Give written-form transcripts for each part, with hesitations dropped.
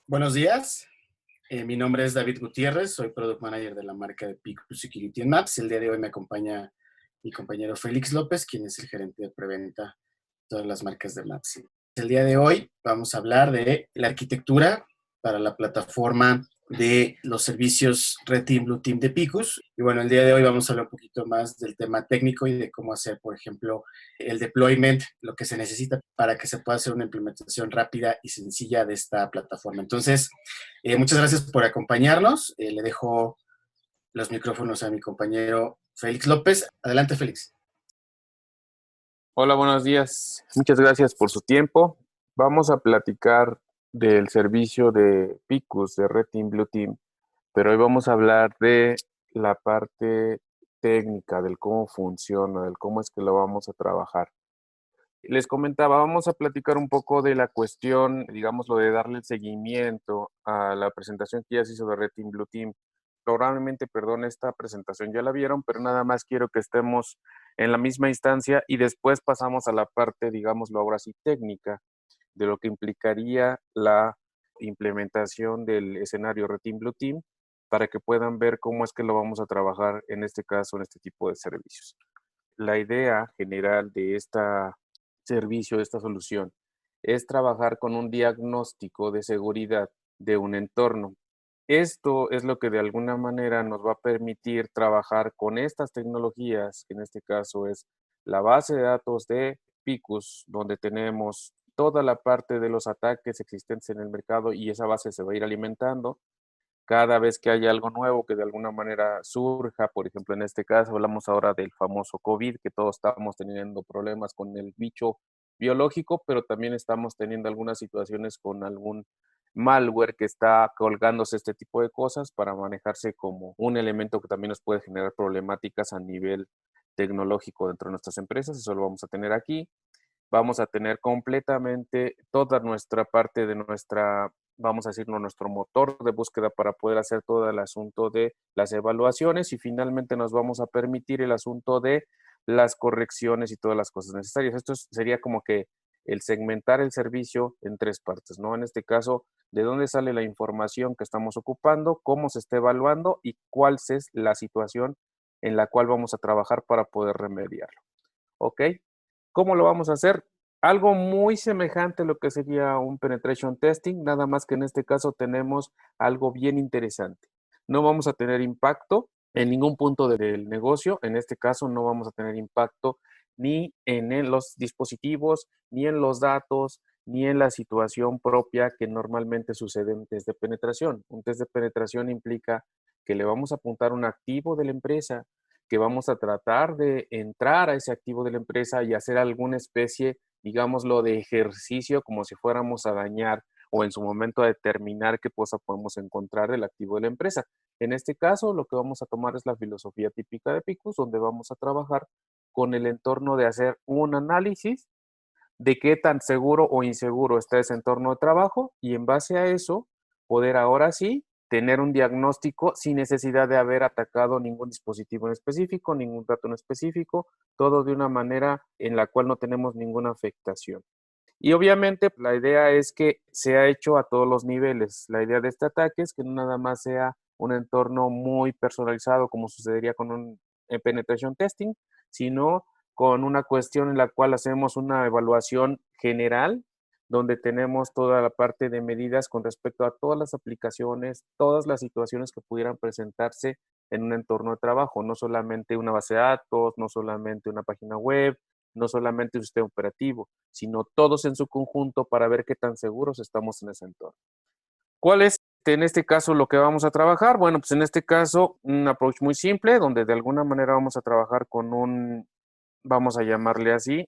Buenos días, mi nombre es David Gutiérrez, soy Product Manager de la marca de Picus Security en Maps. El día de hoy me acompaña mi compañero Félix López, quien es el gerente de preventa de todas las marcas de Maps. El día de hoy vamos a hablar de la arquitectura para la plataforma de los servicios Red Team, Blue Team de Picus. Y bueno, el día de hoy vamos a hablar un poquito más del tema técnico y de cómo hacer, por ejemplo, el deployment, lo que se necesita para que se pueda hacer una implementación rápida y sencilla de esta plataforma. Entonces, muchas gracias por acompañarnos. Le dejo los micrófonos a mi compañero Félix López. Adelante, Félix. Hola, buenos días. Muchas gracias por su tiempo. Vamos a platicar del servicio de Picus, de Red Team, Blue Team, pero hoy vamos a hablar de la parte técnica, del cómo funciona, del cómo es que lo vamos a trabajar. Les comentaba, vamos a platicar un poco de la cuestión, digamos, lo de darle el seguimiento a la presentación que ya se hizo de Red Team, Blue Team. Probablemente, perdón, esta presentación ya la vieron, pero nada más quiero que estemos en la misma instancia y después pasamos a la parte, digámoslo ahora sí, técnica, de lo que implicaría la implementación del escenario Red Team, Blue Team, para que puedan ver cómo es que lo vamos a trabajar en este caso, en este tipo de servicios. La idea general de esta servicio, de esta solución, es trabajar con un diagnóstico de seguridad de un entorno. Esto es lo que de alguna manera nos va a permitir trabajar con estas tecnologías, que en este caso es la base de datos de Picus, donde tenemos toda la parte de los ataques existentes en el mercado y esa base se va a ir alimentando cada vez que haya algo nuevo que de alguna manera surja. Por ejemplo, en este caso hablamos ahora del famoso COVID, que todos estamos teniendo problemas con el bicho biológico, pero también estamos teniendo algunas situaciones con algún malware que está colgándose este tipo de cosas para manejarse como un elemento que también nos puede generar problemáticas a nivel tecnológico dentro de nuestras empresas. Eso lo vamos a tener aquí. Vamos a tener completamente toda nuestra parte de nuestra, vamos a decirlo, nuestro motor de búsqueda para poder hacer todo el asunto de las evaluaciones y finalmente nos vamos a permitir el asunto de las correcciones y todas las cosas necesarias. Esto sería como que el segmentar el servicio en tres partes, ¿no? En este caso, de dónde sale la información que estamos ocupando, cómo se está evaluando y cuál es la situación en la cual vamos a trabajar para poder remediarlo. ¿Ok? ¿Cómo lo vamos a hacer? Algo muy semejante a lo que sería un penetration testing, nada más que en este caso tenemos algo bien interesante. No vamos a tener impacto en ningún punto del negocio, en este caso no vamos a tener impacto ni en los dispositivos, ni en los datos, ni en la situación propia que normalmente sucede en un test de penetración. Un test de penetración implica que le vamos a apuntar un activo de la empresa, que vamos a tratar de entrar a ese activo de la empresa y hacer alguna especie, digámoslo, de ejercicio como si fuéramos a dañar o en su momento a determinar qué cosa podemos encontrar del activo de la empresa. En este caso, lo que vamos a tomar es la filosofía típica de Picus, donde vamos a trabajar con el entorno de hacer un análisis de qué tan seguro o inseguro está ese entorno de trabajo y en base a eso poder ahora sí tener un diagnóstico sin necesidad de haber atacado ningún dispositivo en específico, ningún dato en específico, todo de una manera en la cual no tenemos ninguna afectación. Y obviamente la idea es que sea hecho a todos los niveles. La idea de este ataque es que no nada más sea un entorno muy personalizado como sucedería con un penetration testing, sino con una cuestión en la cual hacemos una evaluación general, donde tenemos toda la parte de medidas con respecto a todas las aplicaciones, todas las situaciones que pudieran presentarse en un entorno de trabajo, no solamente una base de datos, no solamente una página web, no solamente un sistema operativo, sino todos en su conjunto para ver qué tan seguros estamos en ese entorno. ¿Cuál es en este caso lo que vamos a trabajar? Bueno, pues en este caso un approach muy simple, donde de alguna manera vamos a trabajar con un, vamos a llamarle así,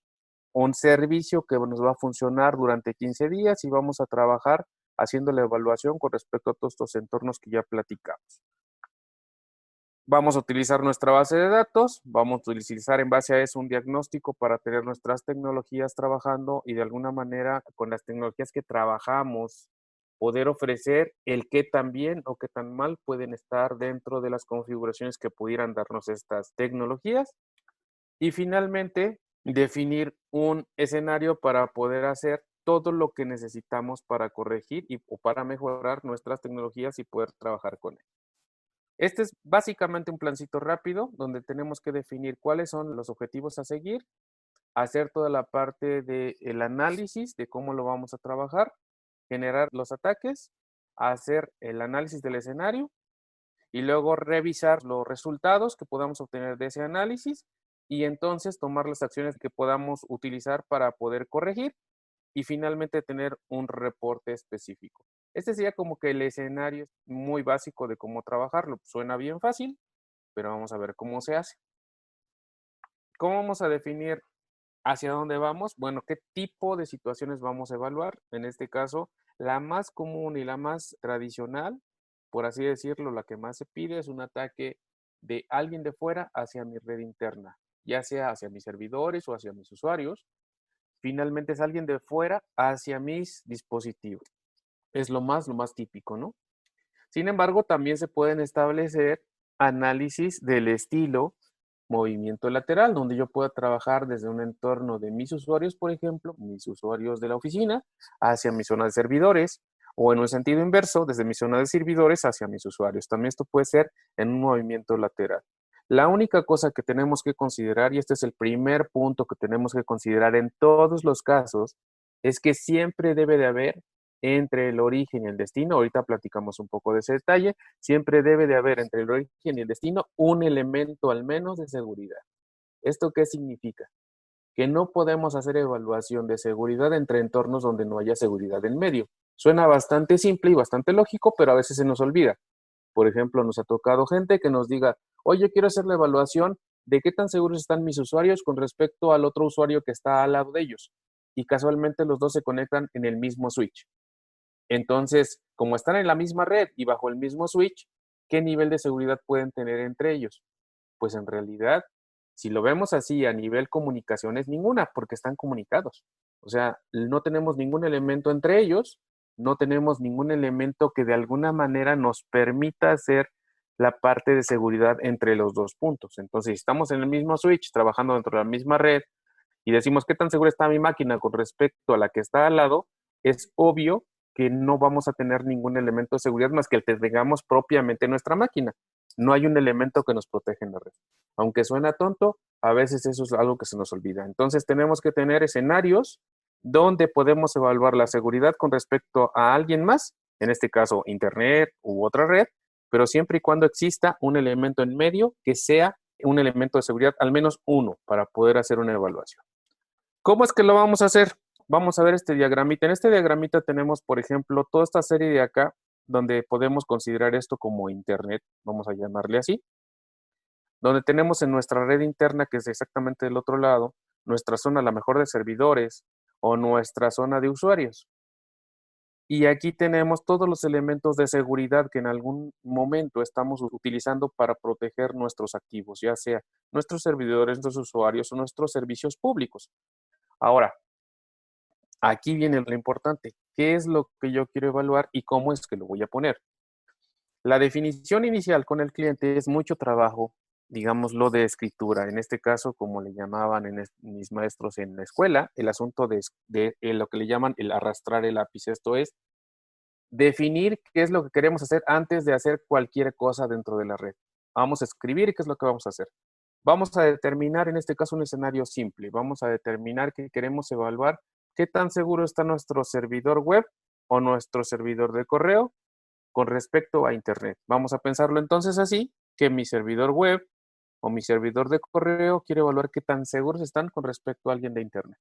un servicio que nos va a funcionar durante 15 días y vamos a trabajar haciendo la evaluación con respecto a todos estos entornos que ya platicamos. Vamos a utilizar nuestra base de datos, vamos a utilizar en base a eso un diagnóstico para tener nuestras tecnologías trabajando y de alguna manera con las tecnologías que trabajamos poder ofrecer el qué tan bien o qué tan mal pueden estar dentro de las configuraciones que pudieran darnos estas tecnologías. Y finalmente, definir un escenario para poder hacer todo lo que necesitamos para corregir o para mejorar nuestras tecnologías y poder trabajar con él. Este es básicamente un plancito rápido donde tenemos que definir cuáles son los objetivos a seguir, hacer toda la parte del análisis de cómo lo vamos a trabajar, generar los ataques, hacer el análisis del escenario y luego revisar los resultados que podamos obtener de ese análisis y entonces tomar las acciones que podamos utilizar para poder corregir y finalmente tener un reporte específico. Este sería como que el escenario muy básico de cómo trabajarlo. Suena bien fácil, pero vamos a ver cómo se hace. ¿Cómo vamos a definir hacia dónde vamos? Bueno, ¿qué tipo de situaciones vamos a evaluar? En este caso, la más común y la más tradicional, por así decirlo, la que más se pide es un ataque de alguien de fuera hacia mi red interna, ya sea hacia mis servidores o hacia mis usuarios. Finalmente es alguien de fuera hacia mis dispositivos. Es lo más típico, ¿no? Sin embargo, también se pueden establecer análisis del estilo movimiento lateral, donde yo pueda trabajar desde un entorno de mis usuarios, por ejemplo, mis usuarios de la oficina, hacia mi zona de servidores, o en un sentido inverso, desde mi zona de servidores hacia mis usuarios. También esto puede ser en un movimiento lateral. La única cosa que tenemos que considerar, y este es el primer punto que tenemos que considerar en todos los casos, es que siempre debe de haber entre el origen y el destino, ahorita platicamos un poco de ese detalle, siempre debe de haber entre el origen y el destino un elemento al menos de seguridad. ¿Esto qué significa? Que no podemos hacer evaluación de seguridad entre entornos donde no haya seguridad en medio. Suena bastante simple y bastante lógico, pero a veces se nos olvida. Por ejemplo, nos ha tocado gente que nos diga, oye, yo quiero hacer la evaluación de qué tan seguros están mis usuarios con respecto al otro usuario que está al lado de ellos. Y casualmente los dos se conectan en el mismo switch. Entonces, como están en la misma red y bajo el mismo switch, ¿qué nivel de seguridad pueden tener entre ellos? Pues en realidad, si lo vemos así a nivel comunicaciones, ninguna, porque están comunicados. O sea, no tenemos ningún elemento entre ellos, no tenemos ningún elemento que de alguna manera nos permita hacer la parte de seguridad entre los dos puntos. Entonces, si estamos en el mismo switch, trabajando dentro de la misma red, y decimos qué tan segura está mi máquina con respecto a la que está al lado, es obvio que no vamos a tener ningún elemento de seguridad más que el que tengamos propiamente en nuestra máquina. No hay un elemento que nos protege en la red. Aunque suena tonto, a veces eso es algo que se nos olvida. Entonces tenemos que tener escenarios donde podemos evaluar la seguridad con respecto a alguien más, en este caso Internet u otra red, pero siempre y cuando exista un elemento en medio que sea un elemento de seguridad, al menos uno, para poder hacer una evaluación. ¿Cómo es que lo vamos a hacer? Vamos a ver este diagramita. En este diagramita tenemos, por ejemplo, toda esta serie de acá, donde podemos considerar esto como Internet, vamos a llamarle así, donde tenemos en nuestra red interna, que es exactamente del otro lado, nuestra zona a la mejor de servidores o nuestra zona de usuarios. Y aquí tenemos todos los elementos de seguridad que en algún momento estamos utilizando para proteger nuestros activos, ya sea nuestros servidores, nuestros usuarios o nuestros servicios públicos. Ahora, aquí viene lo importante. ¿Qué es lo que yo quiero evaluar y cómo es que lo voy a poner? La definición inicial con el cliente es mucho trabajo, digámoslo, de escritura. En este caso, como le llamaban mis maestros en la escuela, el asunto de lo que le llaman el arrastrar el lápiz. Esto es definir qué es lo que queremos hacer antes de hacer cualquier cosa dentro de la red. Vamos a escribir qué es lo que vamos a hacer. Vamos a determinar, en este caso, un escenario simple. Vamos a determinar que queremos evaluar qué tan seguro está nuestro servidor web o nuestro servidor de correo con respecto a Internet. Vamos a pensarlo entonces así, que mi servidor web o mi servidor de correo quiere evaluar qué tan seguros están con respecto a alguien de Internet.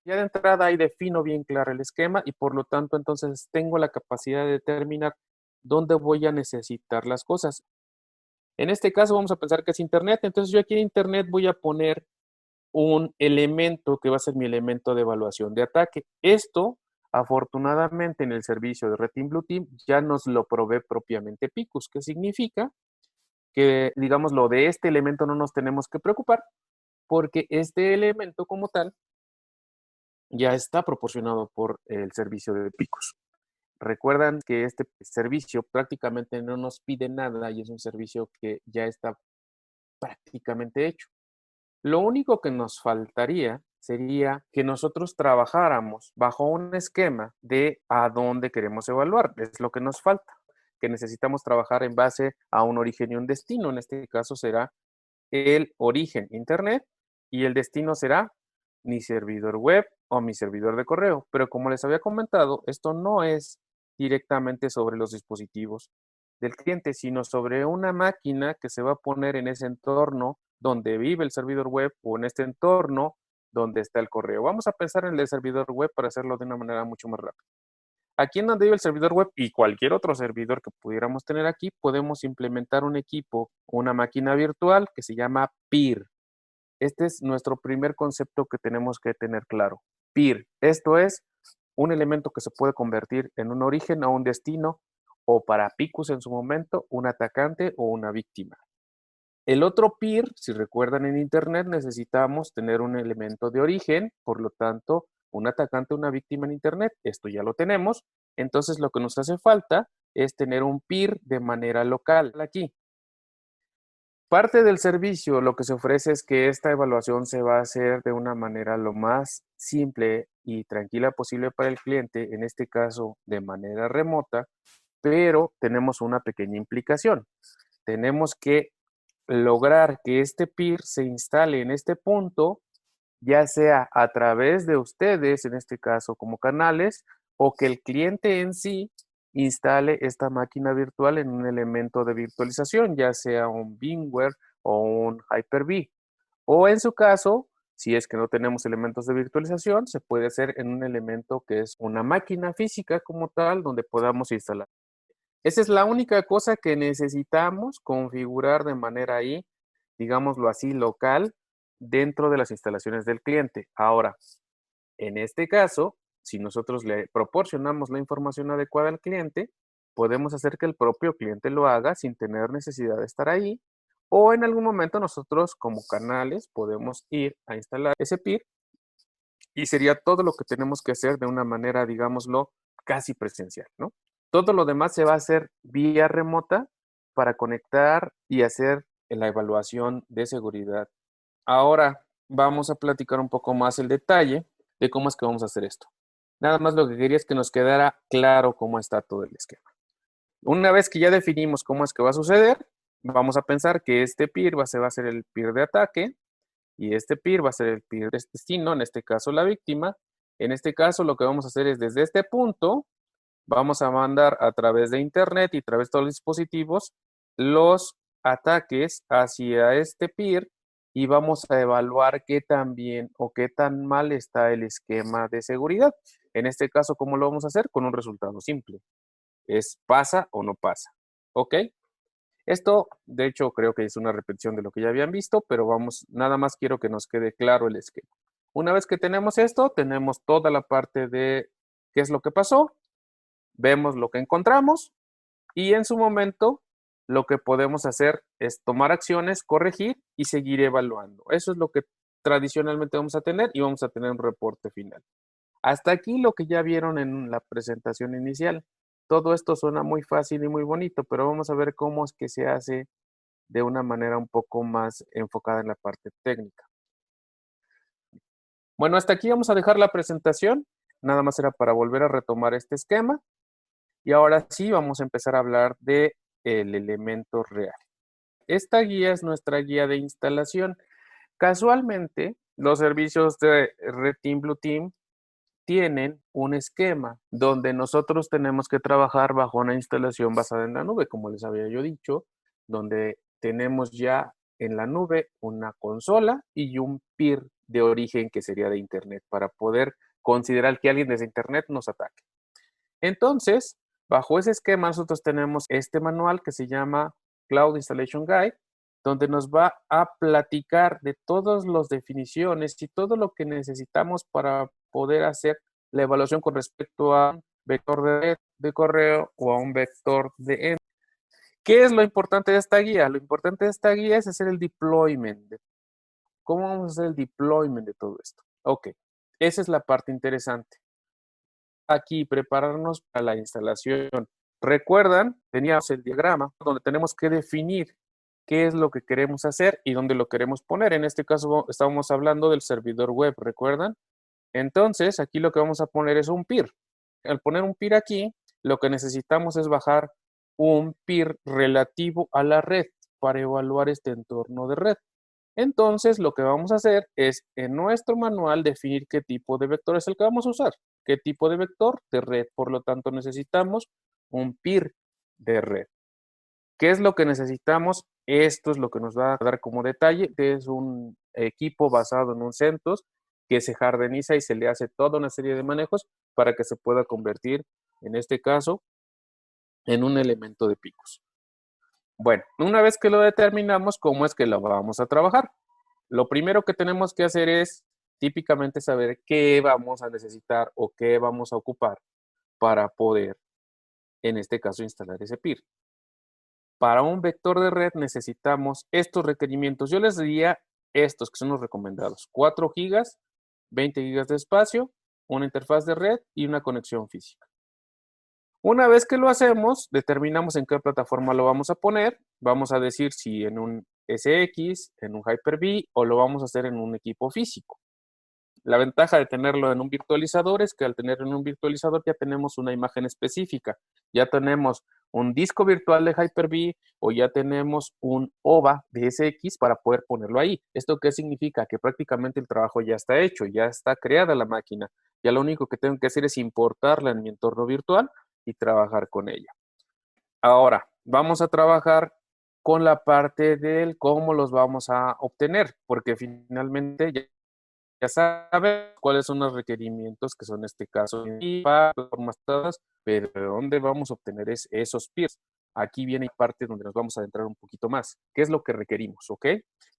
Ya de entrada ahí defino bien claro el esquema y por lo tanto entonces tengo la capacidad de determinar dónde voy a necesitar las cosas. En este caso vamos a pensar que es Internet, entonces yo aquí en Internet voy a poner un elemento que va a ser mi elemento de evaluación de ataque. Esto, afortunadamente, en el servicio de Red Team Blue Team ya nos lo provee propiamente Picus, que significa que, digamos, lo de este elemento no nos tenemos que preocupar porque este elemento como tal ya está proporcionado por el servicio de Picus. Recuerdan que este servicio prácticamente no nos pide nada y es un servicio que ya está prácticamente hecho. Lo único que nos faltaría sería que nosotros trabajáramos bajo un esquema de a dónde queremos evaluar. Es lo que nos falta, que necesitamos trabajar en base a un origen y un destino. En este caso será el origen Internet y el destino será mi servidor web o mi servidor de correo. Pero como les había comentado, esto no es directamente sobre los dispositivos del cliente, sino sobre una máquina que se va a poner en ese entorno donde vive el servidor web o en este entorno donde está el correo. Vamos a pensar en el servidor web para hacerlo de una manera mucho más rápida. Aquí en donde vive el servidor web y cualquier otro servidor que pudiéramos tener aquí, podemos implementar un equipo, una máquina virtual que se llama peer. Este es nuestro primer concepto que tenemos que tener claro. Peer. Esto es un elemento que se puede convertir en un origen o un destino, o para Picus en su momento, un atacante o una víctima. El otro peer, si recuerdan en Internet, necesitamos tener un elemento de origen, por lo tanto, un atacante o una víctima en Internet. Esto ya lo tenemos. Entonces, lo que nos hace falta es tener un peer de manera local aquí. Parte del servicio, lo que se ofrece es que esta evaluación se va a hacer de una manera lo más simple y tranquila posible para el cliente, en este caso de manera remota, pero tenemos una pequeña implicación. Tenemos que lograr que este peer se instale en este punto, ya sea a través de ustedes, en este caso como canales, o que el cliente en sí instale esta máquina virtual en un elemento de virtualización, ya sea un VMware o un Hyper-V. O en su caso, si es que no tenemos elementos de virtualización, se puede hacer en un elemento que es una máquina física como tal, donde podamos instalar. Esa es la única cosa que necesitamos configurar de manera ahí, digámoslo así, local, dentro de las instalaciones del cliente. Ahora, en este caso, si nosotros le proporcionamos la información adecuada al cliente, podemos hacer que el propio cliente lo haga sin tener necesidad de estar ahí, o en algún momento nosotros como canales podemos ir a instalar ese peer y sería todo lo que tenemos que hacer de una manera, digámoslo, casi presencial, ¿no? Todo lo demás se va a hacer vía remota para conectar y hacer la evaluación de seguridad. Ahora vamos a platicar un poco más el detalle de cómo es que vamos a hacer esto. Nada más lo que quería es que nos quedara claro cómo está todo el esquema. Una vez que ya definimos cómo es que va a suceder, vamos a pensar que este peer va a ser el peer de ataque, y este peer va a ser el peer de destino, en este caso la víctima. En este caso lo que vamos a hacer es desde este punto, vamos a mandar a través de internet y a través de todos los dispositivos los ataques hacia este peer y vamos a evaluar qué tan bien o qué tan mal está el esquema de seguridad. En este caso, ¿cómo lo vamos a hacer? Con un resultado simple. Es pasa o no pasa. ¿Ok? Esto, de hecho, creo que es una repetición de lo que ya habían visto, pero vamos, nada más quiero que nos quede claro el esquema. Una vez que tenemos esto, tenemos toda la parte de qué es lo que pasó, vemos lo que encontramos y en su momento lo que podemos hacer es tomar acciones, corregir y seguir evaluando. Eso es lo que tradicionalmente vamos a tener y vamos a tener un reporte final. Hasta aquí lo que ya vieron en la presentación inicial. Todo esto suena muy fácil y muy bonito, pero vamos a ver cómo es que se hace de una manera un poco más enfocada en la parte técnica. Bueno, hasta aquí vamos a dejar la presentación. Nada más era para volver a retomar este esquema. Y ahora sí vamos a empezar a hablar de el elemento real. Esta guía es nuestra guía de instalación. Casualmente, los servicios de Red Team Blue Team tienen un esquema donde nosotros tenemos que trabajar bajo una instalación basada en la nube, como les había yo dicho, donde tenemos ya en la nube una consola y un peer de origen que sería de Internet para poder considerar que alguien desde Internet nos ataque. Entonces, bajo ese esquema nosotros tenemos este manual que se llama Cloud Installation Guide, donde nos va a platicar de todas las definiciones y todo lo que necesitamos para poder hacer la evaluación con respecto a un vector de red de correo o a un vector de end. ¿Qué es lo importante de esta guía? Lo importante de esta guía es hacer el deployment. ¿Cómo vamos a hacer el deployment de todo esto? Ok, esa es la parte interesante. Aquí prepararnos para la instalación. Recuerdan, teníamos el diagrama donde tenemos que definir qué es lo que queremos hacer y dónde lo queremos poner. En este caso estábamos hablando del servidor web, ¿recuerdan? Entonces, aquí lo que vamos a poner es un peer. Al poner un peer aquí, lo que necesitamos es bajar un peer relativo a la red para evaluar este entorno de red. Entonces, lo que vamos a hacer es en nuestro manual definir qué tipo de vector es el que vamos a usar. ¿Qué tipo de vector? De red. Por lo tanto, necesitamos un peer de red. ¿Qué es lo que necesitamos? Esto es lo que nos va a dar como detalle. Es un equipo basado en un CentOS que se jardiniza y se le hace toda una serie de manejos para que se pueda convertir, en este caso, en un elemento de picos. Bueno, una vez que lo determinamos, ¿cómo es que lo vamos a trabajar? Lo primero que tenemos que hacer es típicamente saber qué vamos a necesitar o qué vamos a ocupar para poder, en este caso, instalar ese peer. Para un vector de red necesitamos estos requerimientos. Yo les diría estos que son los recomendados. 4 gigas, 20 gigas de espacio, una interfaz de red y una conexión física. Una vez que lo hacemos, determinamos en qué plataforma lo vamos a poner. Vamos a decir si en un SX, en un Hyper-V o lo vamos a hacer en un equipo físico. La ventaja de tenerlo en un virtualizador es que al tenerlo en un virtualizador ya tenemos una imagen específica. Ya tenemos un disco virtual de Hyper-V o ya tenemos un OVA de SX para poder ponerlo ahí. ¿Esto qué significa? Que prácticamente el trabajo ya está hecho, ya está creada la máquina. Ya lo único que tengo que hacer es importarla en mi entorno virtual y trabajar con ella. Ahora, vamos a trabajar con la parte del cómo los vamos a obtener, porque finalmente ya saben cuáles son los requerimientos que son en este caso y para formatadas, pero ¿de dónde vamos a obtener esos peers? Aquí viene parte donde nos vamos a adentrar un poquito más. ¿Qué es lo que requerimos? ¿Ok?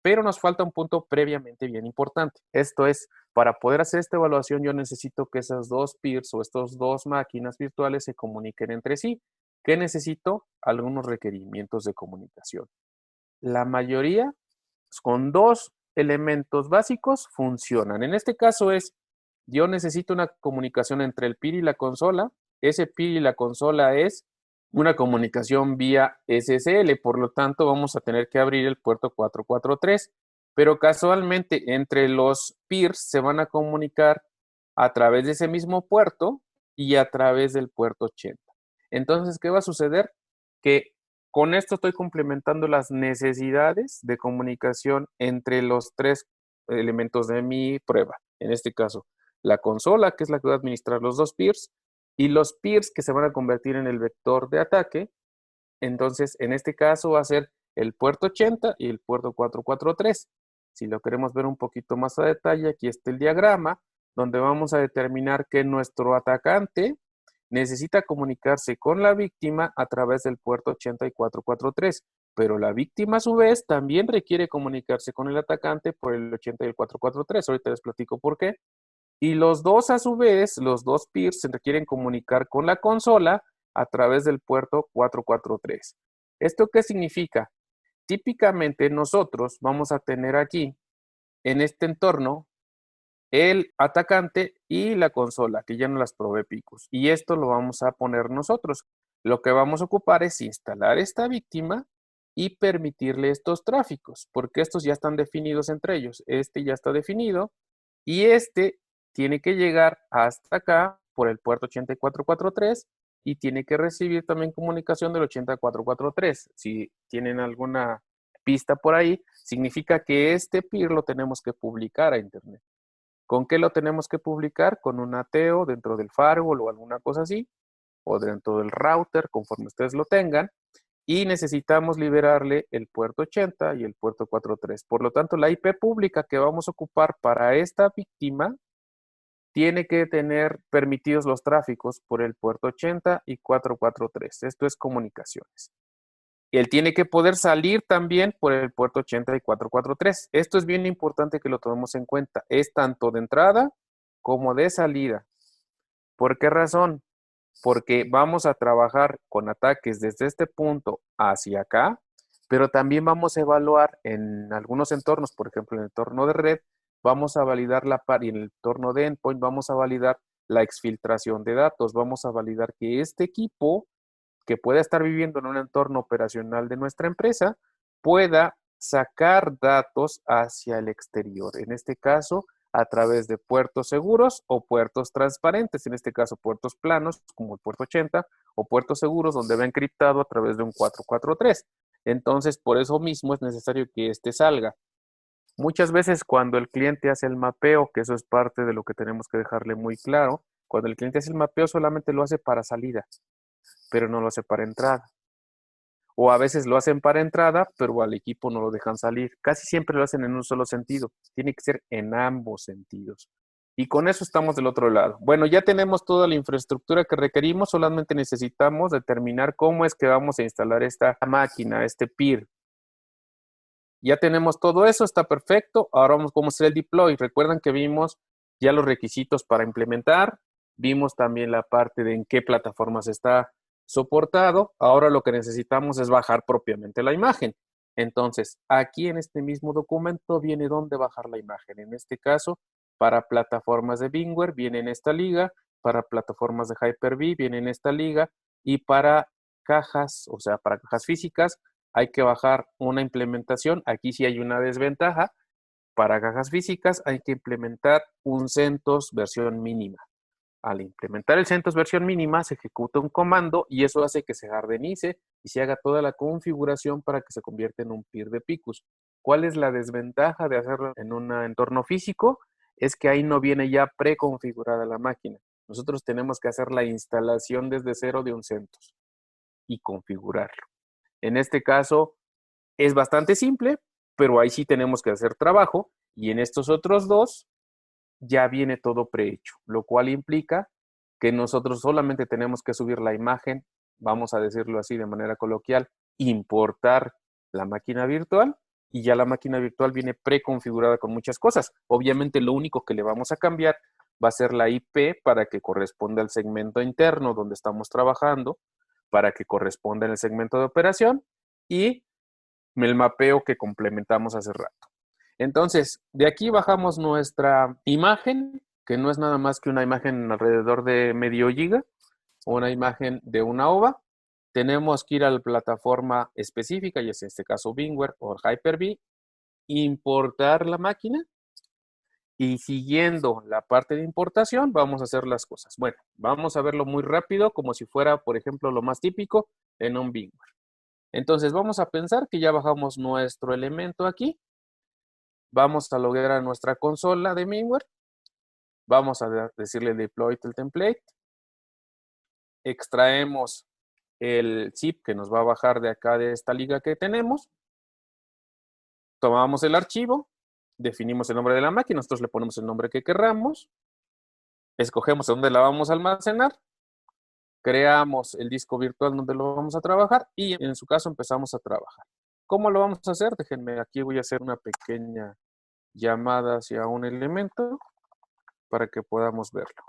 Pero nos falta un punto previamente bien importante. Esto es, para poder hacer esta evaluación, yo necesito que esas dos peers o estas dos máquinas virtuales se comuniquen entre sí. ¿Qué necesito? Algunos requerimientos de comunicación. La mayoría con dos elementos básicos funcionan. En este caso es, yo necesito una comunicación entre el peer y la consola. Ese peer y la consola es una comunicación vía SSL, por lo tanto vamos a tener que abrir el puerto 443, pero casualmente entre los peers se van a comunicar a través de ese mismo puerto y a través del puerto 80. Entonces, ¿qué va a suceder? Que con esto estoy complementando las necesidades de comunicación entre los tres elementos de mi prueba. En este caso, la consola, que es la que va a administrar los dos peers, y los peers que se van a convertir en el vector de ataque. Entonces, en este caso va a ser el puerto 80 y el puerto 443. Si lo queremos ver un poquito más a detalle, aquí está el diagrama, donde vamos a determinar que nuestro atacante necesita comunicarse con la víctima a través del puerto 80 y 443, pero la víctima a su vez también requiere comunicarse con el atacante por el 80 y el 443. Ahorita les platico por qué. Y los dos a su vez, los dos peers se requieren comunicar con la consola a través del puerto 443. ¿Esto qué significa? Típicamente nosotros vamos a tener aquí, en este entorno, el atacante y la consola, que ya no las provee Picos. Y esto lo vamos a poner nosotros. Lo que vamos a ocupar es instalar esta víctima y permitirle estos tráficos, porque estos ya están definidos entre ellos. Este ya está definido y este tiene que llegar hasta acá por el puerto 8443 y tiene que recibir también comunicación del 8443. Si tienen alguna pista por ahí, significa que este peer lo tenemos que publicar a internet. ¿Con qué lo tenemos que publicar? Con un ateo dentro del firewall o alguna cosa así, o dentro del router, conforme ustedes lo tengan, y necesitamos liberarle el puerto 80 y el puerto 43. Por lo tanto, la IP pública que vamos a ocupar para esta víctima tiene que tener permitidos los tráficos por el puerto 80 y 443. Esto es comunicaciones. Él tiene que poder salir también por el puerto 80 y 443. Esto es bien importante que lo tomemos en cuenta. Es tanto de entrada como de salida. ¿Por qué razón? Porque vamos a trabajar con ataques desde este punto hacia acá, pero también vamos a evaluar en algunos entornos, por ejemplo, en el entorno de red, vamos a validar y en el entorno de endpoint vamos a validar la exfiltración de datos, vamos a validar que este equipo que pueda estar viviendo en un entorno operacional de nuestra empresa pueda sacar datos hacia el exterior. En este caso, a través de puertos seguros o puertos transparentes, en este caso puertos planos, como el puerto 80, o puertos seguros donde va encriptado a través de un 443. Entonces, por eso mismo es necesario que este salga. Muchas veces cuando el cliente hace el mapeo, que eso es parte de lo que tenemos que dejarle muy claro, cuando el cliente hace el mapeo solamente lo hace para salida, pero no lo hace para entrada. O a veces lo hacen para entrada, pero al equipo no lo dejan salir. Casi siempre lo hacen en un solo sentido. Tiene que ser en ambos sentidos. Y con eso estamos del otro lado. Bueno, ya tenemos toda la infraestructura que requerimos, solamente necesitamos determinar cómo es que vamos a instalar esta máquina, este PIR. Ya tenemos todo eso, está perfecto. Ahora vamos cómo hacer el deploy. Recuerdan que vimos ya los requisitos para implementar. Vimos también la parte de en qué plataformas está soportado. Ahora lo que necesitamos es bajar propiamente la imagen. Entonces, aquí en este mismo documento viene dónde bajar la imagen. En este caso, para plataformas de VMware viene en esta liga, para plataformas de Hyper-V viene en esta liga y para cajas, o sea, para cajas físicas, hay que bajar una implementación. Aquí sí hay una desventaja. Para cajas físicas hay que implementar un CentOS versión mínima. Al implementar el CentOS versión mínima, se ejecuta un comando y eso hace que se jardinice y se haga toda la configuración para que se convierta en un peer de Picus. ¿Cuál es la desventaja de hacerlo en un entorno físico? Es que ahí no viene ya preconfigurada la máquina. Nosotros tenemos que hacer la instalación desde cero de un CentOS y configurarlo. En este caso es bastante simple, pero ahí sí tenemos que hacer trabajo y en estos otros dos ya viene todo prehecho, lo cual implica que nosotros solamente tenemos que subir la imagen, vamos a decirlo así de manera coloquial, importar la máquina virtual y ya la máquina virtual viene preconfigurada con muchas cosas. Obviamente lo único que le vamos a cambiar va a ser la IP para que corresponda al segmento interno donde estamos trabajando, para que corresponda en el segmento de operación y el mapeo que complementamos hace rato. Entonces, de aquí bajamos nuestra imagen, que no es nada más que una imagen alrededor de medio giga, o una imagen de una OVA. Tenemos que ir a la plataforma específica, y es en este caso VMware o Hyper-V, importar la máquina y siguiendo la parte de importación vamos a hacer las cosas. Bueno, vamos a verlo muy rápido, como si fuera, por ejemplo, lo más típico en un VMware. Entonces, vamos a pensar que ya bajamos nuestro elemento aquí. Vamos a loguear a nuestra consola de VMware. Vamos a decirle deploy el template. Extraemos el zip que nos va a bajar de acá de esta liga que tenemos. Tomamos el archivo. Definimos el nombre de la máquina. Nosotros le ponemos el nombre que querramos. Escogemos dónde la vamos a almacenar. Creamos el disco virtual donde lo vamos a trabajar. Y en su caso empezamos a trabajar. ¿Cómo lo vamos a hacer? Déjenme, aquí voy a hacer una pequeña llamada hacia un elemento para que podamos verlo.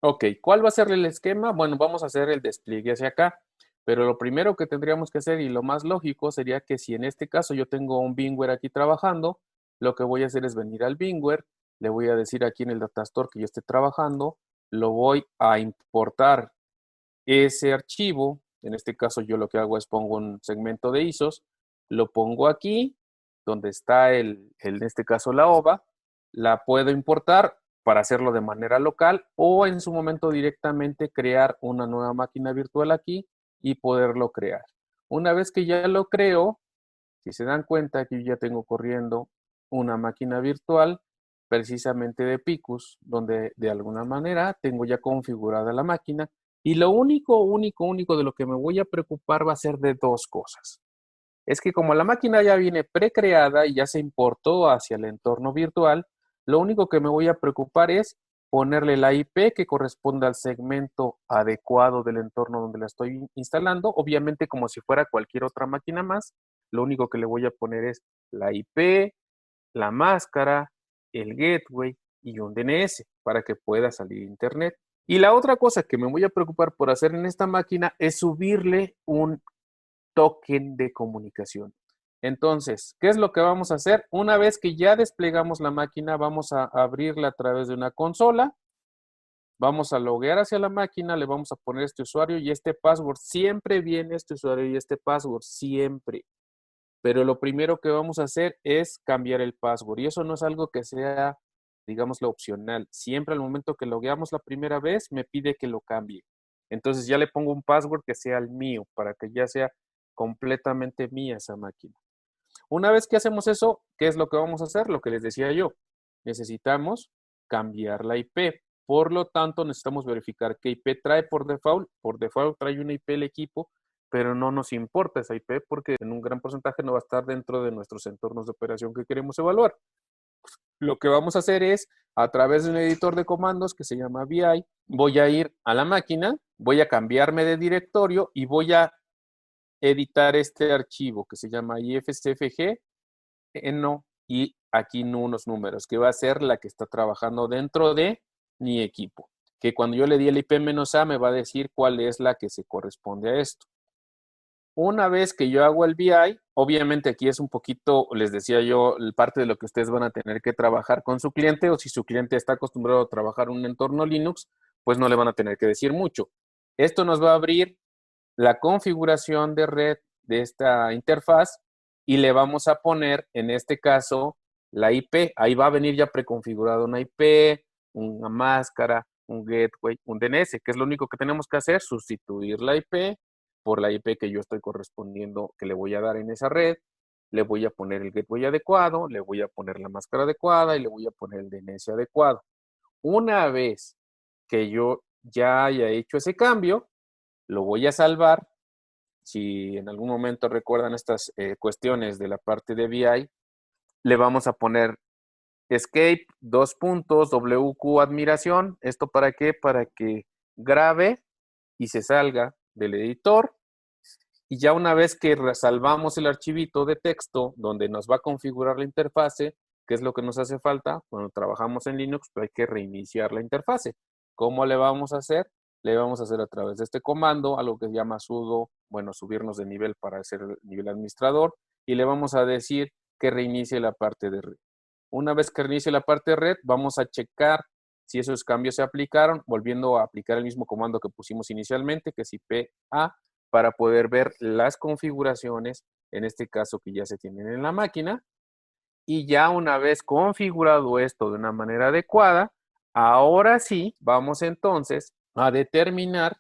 Ok, ¿cuál va a ser el esquema? Bueno, vamos a hacer el despliegue hacia acá, pero lo primero que tendríamos que hacer y lo más lógico sería que si en este caso yo tengo un VMware aquí trabajando, lo que voy a hacer es venir al VMware, le voy a decir aquí en el Datastore que yo esté trabajando, lo voy a importar ese archivo, en este caso yo lo que hago es pongo un segmento de ISOs, lo pongo aquí, donde está en este caso la OVA, la puedo importar para hacerlo de manera local o en su momento directamente crear una nueva máquina virtual aquí y poderlo crear. Una vez que ya lo creo, si se dan cuenta que yo ya tengo corriendo una máquina virtual precisamente de Picus, donde de alguna manera tengo ya configurada la máquina y lo único de lo que me voy a preocupar va a ser de dos cosas. Es que como la máquina ya viene precreada y ya se importó hacia el entorno virtual, lo único que me voy a preocupar es ponerle la IP que corresponde al segmento adecuado del entorno donde la estoy instalando, obviamente como si fuera cualquier otra máquina más, lo único que le voy a poner es la IP, la máscara, el gateway y un DNS para que pueda salir internet. Y la otra cosa que me voy a preocupar por hacer en esta máquina es subirle un token de comunicación. Entonces, ¿qué es lo que vamos a hacer? Una vez que ya desplegamos la máquina, vamos a abrirla a través de una consola. Vamos a loguear hacia la máquina, le vamos a poner este usuario y este password. Siempre viene este usuario y este password, siempre. Pero lo primero que vamos a hacer es cambiar el password. Y eso no es algo que sea, digámoslo, opcional. Siempre al momento que logueamos la primera vez, me pide que lo cambie. Entonces ya le pongo un password que sea el mío, para que ya sea completamente mía esa máquina. Una vez que hacemos eso, ¿qué es lo que vamos a hacer? Lo que les decía yo. Necesitamos cambiar la IP. Por lo tanto, necesitamos verificar qué IP trae por default. Por default trae una IP el equipo, pero no nos importa esa IP porque en un gran porcentaje no va a estar dentro de nuestros entornos de operación que queremos evaluar. Lo que vamos a hacer es, a través de un editor de comandos que se llama VI, voy a ir a la máquina, voy a cambiarme de directorio y voy a editar este archivo que se llama ifcfg no, y aquí unos números, que va a ser la que está trabajando dentro de mi equipo. Que cuando yo le di el IP-A me va a decir cuál es la que se corresponde a esto. Una vez que yo hago el VI, obviamente aquí es un poquito, les decía yo, parte de lo que ustedes van a tener que trabajar con su cliente, o si su cliente está acostumbrado a trabajar en un entorno Linux, pues no le van a tener que decir mucho. Esto nos va a abrir la configuración de red de esta interfaz y le vamos a poner, en este caso, la IP. Ahí va a venir ya preconfigurado una IP, una máscara, un gateway, un DNS, que es lo único que tenemos que hacer, sustituir la IP por la IP que yo estoy correspondiendo, que le voy a dar en esa red. Le voy a poner el gateway adecuado, le voy a poner la máscara adecuada y le voy a poner el DNS adecuado. Una vez que yo ya haya hecho ese cambio, lo voy a salvar. Si en algún momento recuerdan estas cuestiones de la parte de VI, le vamos a poner escape, dos puntos, WQ admiración. ¿Esto para qué? Para que grabe y se salga del editor. Y ya una vez que resalvamos el archivito de texto donde nos va a configurar la interfase, ¿qué es lo que nos hace falta? Cuando trabajamos en Linux, pues hay que reiniciar la interfase. ¿Cómo le vamos a hacer? Le vamos a hacer a través de este comando, algo que se llama sudo, bueno, subirnos de nivel para ser el nivel administrador, y le vamos a decir que reinicie la parte de red. Una vez que reinicie la parte de red, vamos a checar si esos cambios se aplicaron, volviendo a aplicar el mismo comando que pusimos inicialmente, que es IPA, para poder ver las configuraciones, en este caso que ya se tienen en la máquina. Y ya una vez configurado esto de una manera adecuada, ahora sí vamos entonces a determinar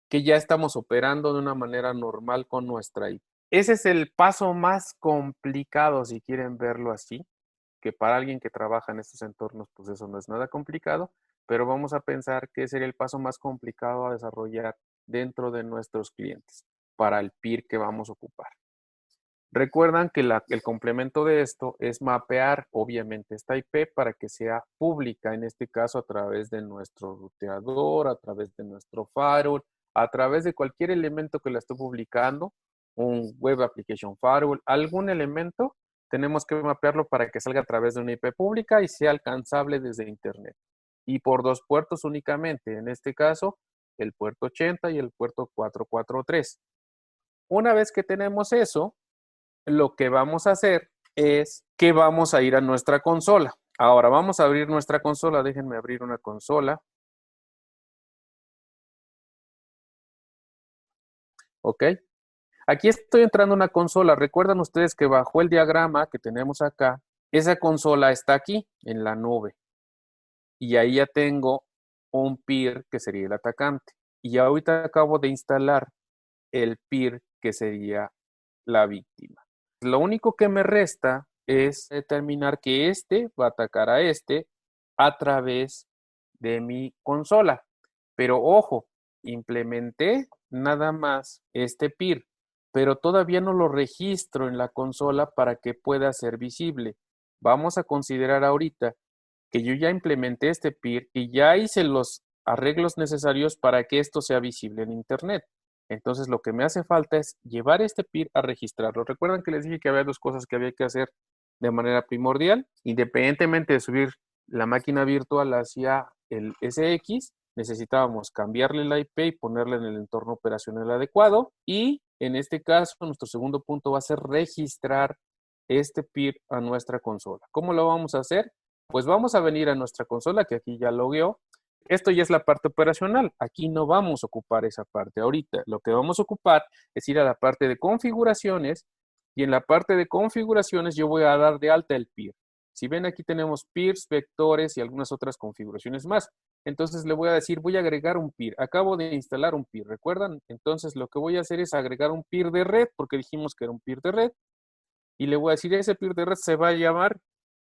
que ya estamos operando de una manera normal con nuestra IP. Ese es el paso más complicado, si quieren verlo así, que para alguien que trabaja en estos entornos, pues eso no es nada complicado, pero vamos a pensar que sería el paso más complicado a desarrollar dentro de nuestros clientes para el PIR que vamos a ocupar. Recuerdan que el complemento de esto es mapear, obviamente, esta IP para que sea pública, en este caso a través de nuestro ruteador, a través de nuestro firewall, a través de cualquier elemento que la esté publicando, un Web Application Firewall, algún elemento, tenemos que mapearlo para que salga a través de una IP pública y sea alcanzable desde Internet. Y por dos puertos únicamente, en este caso, el puerto 80 y el puerto 443. Una vez que tenemos eso, lo que vamos a hacer es que vamos a ir a nuestra consola. Ahora vamos a abrir nuestra consola. Déjenme abrir una consola. Ok. Aquí estoy entrando a una consola. Recuerdan ustedes que bajo el diagrama que tenemos acá, esa consola está aquí en la nube. Y ahí ya tengo un peer que sería el atacante. Y ahorita acabo de instalar el peer que sería la víctima. Lo único que me resta es determinar que este va a atacar a este a través de mi consola. Pero ojo, implementé nada más este peer, pero todavía no lo registro en la consola para que pueda ser visible. Vamos a considerar ahorita que yo ya implementé este peer y ya hice los arreglos necesarios para que esto sea visible en Internet. Entonces lo que me hace falta es llevar este peer a registrarlo. Recuerdan que les dije que había dos cosas que había que hacer de manera primordial. Independientemente de subir la máquina virtual hacia el SX, necesitábamos cambiarle la IP y ponerla en el entorno operacional adecuado. Y en este caso, nuestro segundo punto va a ser registrar este peer a nuestra consola. ¿Cómo lo vamos a hacer? Pues vamos a venir a nuestra consola, que aquí ya logueó, Esto ya es la parte operacional. Aquí no vamos a ocupar esa parte ahorita. Lo que vamos a ocupar es ir a la parte de configuraciones y en la parte de configuraciones yo voy a dar de alta el peer. Si ven aquí tenemos peers, vectores y algunas otras configuraciones más. Entonces le voy a decir, voy a agregar un peer. Acabo de instalar un peer, ¿recuerdan? Entonces lo que voy a hacer es agregar un peer de red, porque dijimos que era un peer de red. Y le voy a decir, ese peer de red se va a llamar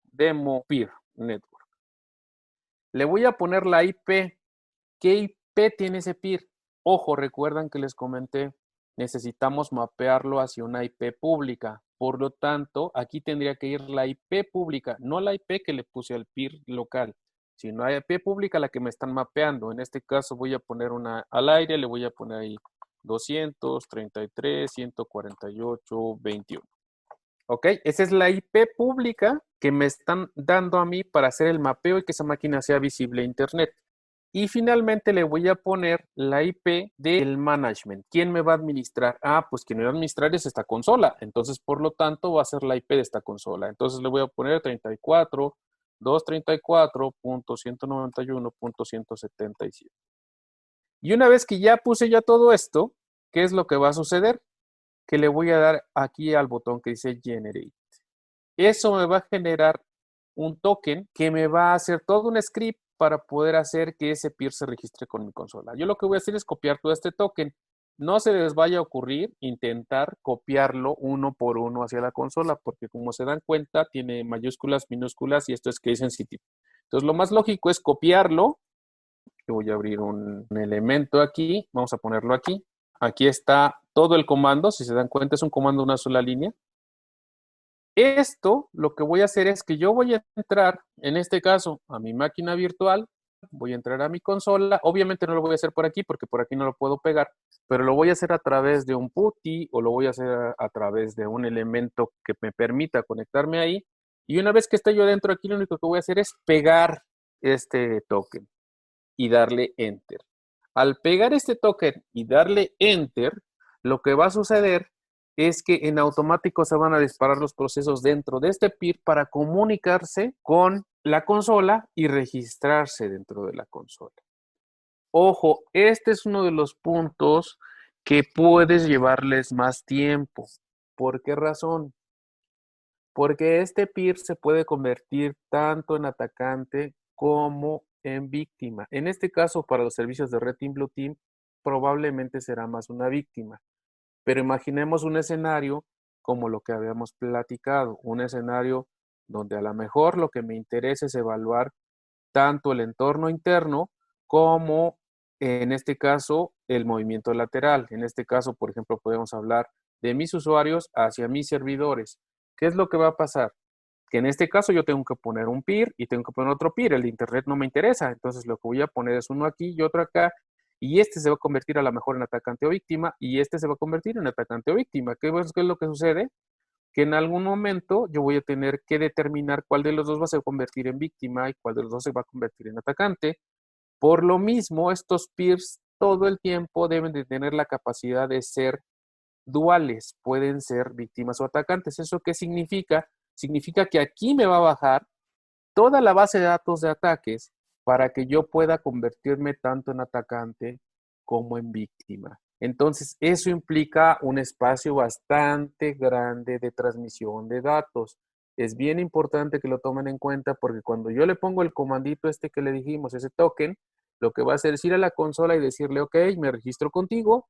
Demo Peer Network. Le voy a poner la IP. ¿Qué IP tiene ese peer? Ojo, recuerdan que les comenté, necesitamos mapearlo hacia una IP pública. Por lo tanto, aquí tendría que ir la IP pública, no la IP que le puse al peer local, sino la IP pública la que me están mapeando. En este caso voy a poner una al aire, le voy a poner ahí 233.148.21. ¿Ok? Esa es la IP pública que me están dando a mí para hacer el mapeo y que esa máquina sea visible a Internet. Y finalmente le voy a poner la IP del management. ¿Quién me va a administrar? Ah, pues quien me va a administrar es esta consola. Entonces, por lo tanto, va a ser la IP de esta consola. Entonces le voy a poner 34.234.191.177. Y una vez que ya puse ya todo esto, ¿qué es lo que va a suceder? Que le voy a dar aquí al botón que dice Generate. Eso me va a generar un token que me va a hacer todo un script para poder hacer que ese peer se registre con mi consola. Yo lo que voy a hacer es copiar todo este token. No se les vaya a ocurrir intentar copiarlo uno por uno hacia la consola, porque como se dan cuenta, tiene mayúsculas, minúsculas y esto es case sensitive. Entonces, lo más lógico es copiarlo. Yo voy a abrir un elemento aquí, vamos a ponerlo aquí. Aquí está todo el comando, si se dan cuenta es un comando de una sola línea. Esto lo que voy a hacer es que yo voy a entrar, en este caso, a mi máquina virtual, voy a entrar a mi consola, obviamente no lo voy a hacer por aquí porque por aquí no lo puedo pegar, pero lo voy a hacer a través de un PuTTY o lo voy a hacer a través de un elemento que me permita conectarme ahí. Y una vez que esté yo dentro aquí, lo único que voy a hacer es pegar este token y darle Enter. Al pegar este token y darle Enter, lo que va a suceder es que en automático se van a disparar los procesos dentro de este peer para comunicarse con la consola y registrarse dentro de la consola. Ojo, este es uno de los puntos que puedes llevarles más tiempo. ¿Por qué razón? Porque este peer se puede convertir tanto en atacante como en víctima. En este caso, para los servicios de Red Team Blue Team, probablemente será más una víctima. Pero imaginemos un escenario como lo que habíamos platicado, un escenario donde a lo mejor lo que me interesa es evaluar tanto el entorno interno como, en este caso, el movimiento lateral. En este caso, por ejemplo, podemos hablar de mis usuarios hacia mis servidores. ¿Qué es lo que va a pasar? Que en este caso yo tengo que poner un peer y tengo que poner otro peer. El de internet no me interesa, entonces lo que voy a poner es uno aquí y otro acá. Y este se va a convertir a lo mejor en atacante o víctima y este se va a convertir en atacante o víctima. ¿Qué es lo que sucede? Que en algún momento yo voy a tener que determinar cuál de los dos va a se convertir en víctima y cuál de los dos se va a convertir en atacante. Por lo mismo, estos peers todo el tiempo deben de tener la capacidad de ser duales, pueden ser víctimas o atacantes. ¿Eso qué significa? Significa que aquí me va a bajar toda la base de datos de ataques para que yo pueda convertirme tanto en atacante como en víctima. Entonces, eso implica un espacio bastante grande de transmisión de datos. Es bien importante que lo tomen en cuenta porque cuando yo le pongo el comandito este que le dijimos, ese token, lo que va a hacer es ir a la consola y decirle, ok, me registro contigo,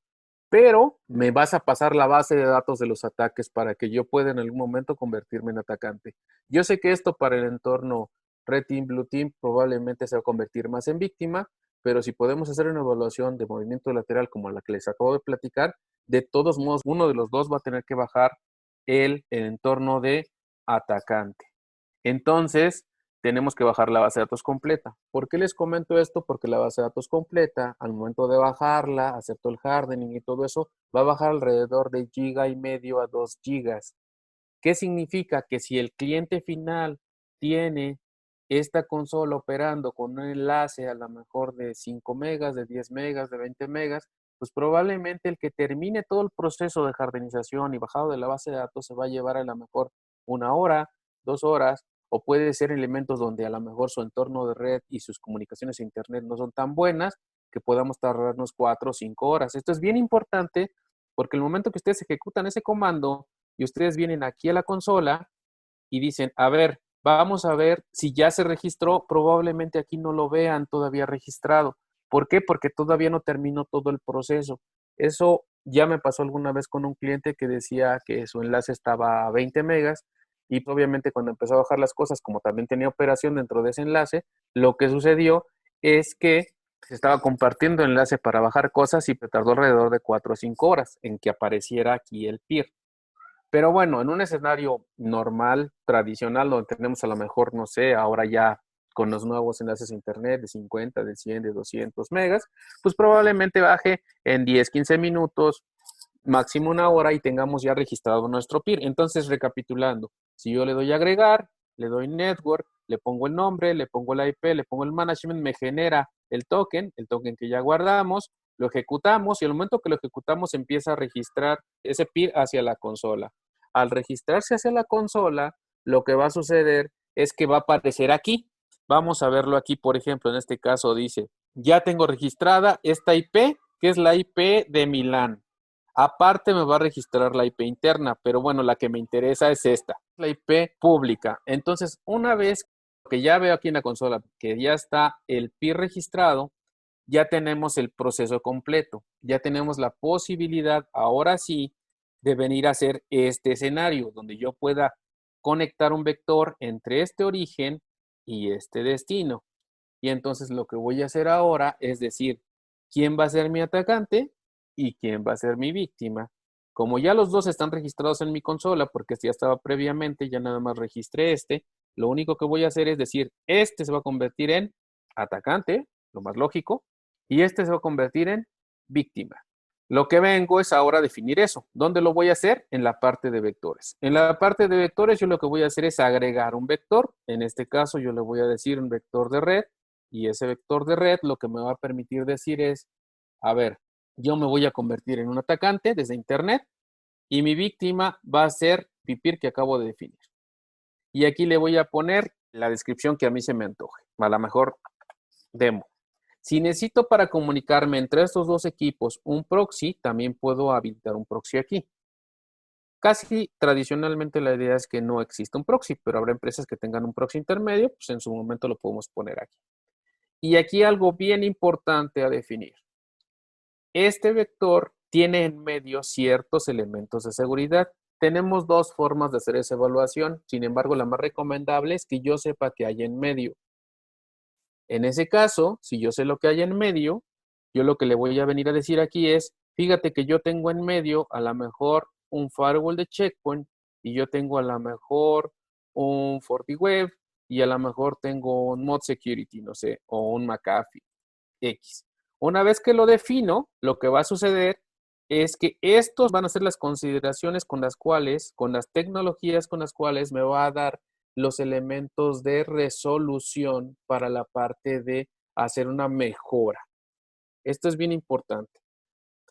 pero me vas a pasar la base de datos de los ataques para que yo pueda en algún momento convertirme en atacante. Yo sé que esto para el entorno Red Team, Blue Team probablemente se va a convertir más en víctima, pero si podemos hacer una evaluación de movimiento lateral como la que les acabo de platicar, de todos modos uno de los dos va a tener que bajar el entorno de atacante. Entonces, tenemos que bajar la base de datos completa. ¿Por qué les comento esto? Porque la base de datos completa, al momento de bajarla, hacer todo el hardening y todo eso, va a bajar alrededor de 1,5 GB a 2 GB. ¿Qué significa? Que si el cliente final tiene esta consola operando con un enlace a lo mejor de 5 megas, de 10 megas, de 20 megas, pues probablemente el que termine todo el proceso de jardinización y bajado de la base de datos se va a llevar a lo mejor 1 hora, 2 horas o puede ser elementos donde a lo mejor su entorno de red y sus comunicaciones a internet no son tan buenas, que podamos tardarnos 4 o 5 horas. Esto es bien importante porque el momento que ustedes ejecutan ese comando y ustedes vienen aquí a la consola y dicen, a ver, vamos a ver si ya se registró, probablemente aquí no lo vean todavía registrado. ¿Por qué? Porque todavía no terminó todo el proceso. Eso ya me pasó alguna vez con un cliente que decía que su enlace estaba a 20 megas y obviamente cuando empezó a bajar las cosas, como también tenía operación dentro de ese enlace, lo que sucedió es que se estaba compartiendo enlace para bajar cosas y tardó alrededor de 4 o 5 horas en que apareciera aquí el peer. Pero bueno, en un escenario normal, tradicional, donde tenemos a lo mejor, no sé, ahora ya con los nuevos enlaces a internet de 50, de 100, de 200 megas, pues probablemente baje en 10, 15 minutos, máximo una hora y tengamos ya registrado nuestro peer. Entonces, recapitulando, si yo le doy a agregar, le doy network, le pongo el nombre, le pongo la IP, le pongo el management, me genera el token que ya guardamos, lo ejecutamos y al momento que lo ejecutamos empieza a registrar ese peer hacia la consola. Al registrarse hacia la consola, lo que va a suceder es que va a aparecer aquí. Vamos a verlo aquí, por ejemplo, en este caso dice, ya tengo registrada esta IP, que es la IP de Milán. Aparte me va a registrar la IP interna, pero bueno, la que me interesa es esta, la IP pública. Entonces, una vez que ya veo aquí en la consola que ya está el PI registrado, ya tenemos el proceso completo, ya tenemos la posibilidad, ahora sí, de venir a hacer este escenario, donde yo pueda conectar un vector entre este origen y este destino. Y entonces lo que voy a hacer ahora es decir, ¿quién va a ser mi atacante y quién va a ser mi víctima? Como ya los dos están registrados en mi consola, porque este ya estaba previamente, ya nada más registré este, lo único que voy a hacer es decir, este se va a convertir en atacante, lo más lógico, y este se va a convertir en víctima. Lo que vengo es ahora a definir eso. ¿Dónde lo voy a hacer? En la parte de vectores. En la parte de vectores yo lo que voy a hacer es agregar un vector. En este caso yo le voy a decir un vector de red y ese vector de red lo que me va a permitir decir es, a ver, yo me voy a convertir en un atacante desde internet y mi víctima va a ser Pipir que acabo de definir. Y aquí le voy a poner la descripción que a mí se me antoje. A lo mejor demo. Si necesito para comunicarme entre estos dos equipos un proxy, también puedo habilitar un proxy aquí. Casi tradicionalmente la idea es que no exista un proxy, pero habrá empresas que tengan un proxy intermedio, pues en su momento lo podemos poner aquí. Y aquí algo bien importante a definir. Este vector tiene en medio ciertos elementos de seguridad. Tenemos dos formas de hacer esa evaluación. Sin embargo, la más recomendable es que yo sepa que hay en medio. En ese caso, si yo sé lo que hay en medio, yo lo que le voy a venir a decir aquí es, fíjate que yo tengo en medio a lo mejor un firewall de checkpoint y yo tengo a lo mejor un FortiWeb y a lo mejor tengo un mod security, no sé, o un McAfee X. Una vez que lo defino, lo que va a suceder es que estos van a ser las consideraciones con las cuales, con las tecnologías con las cuales me va a dar los elementos de resolución para la parte de hacer una mejora. Esto es bien importante.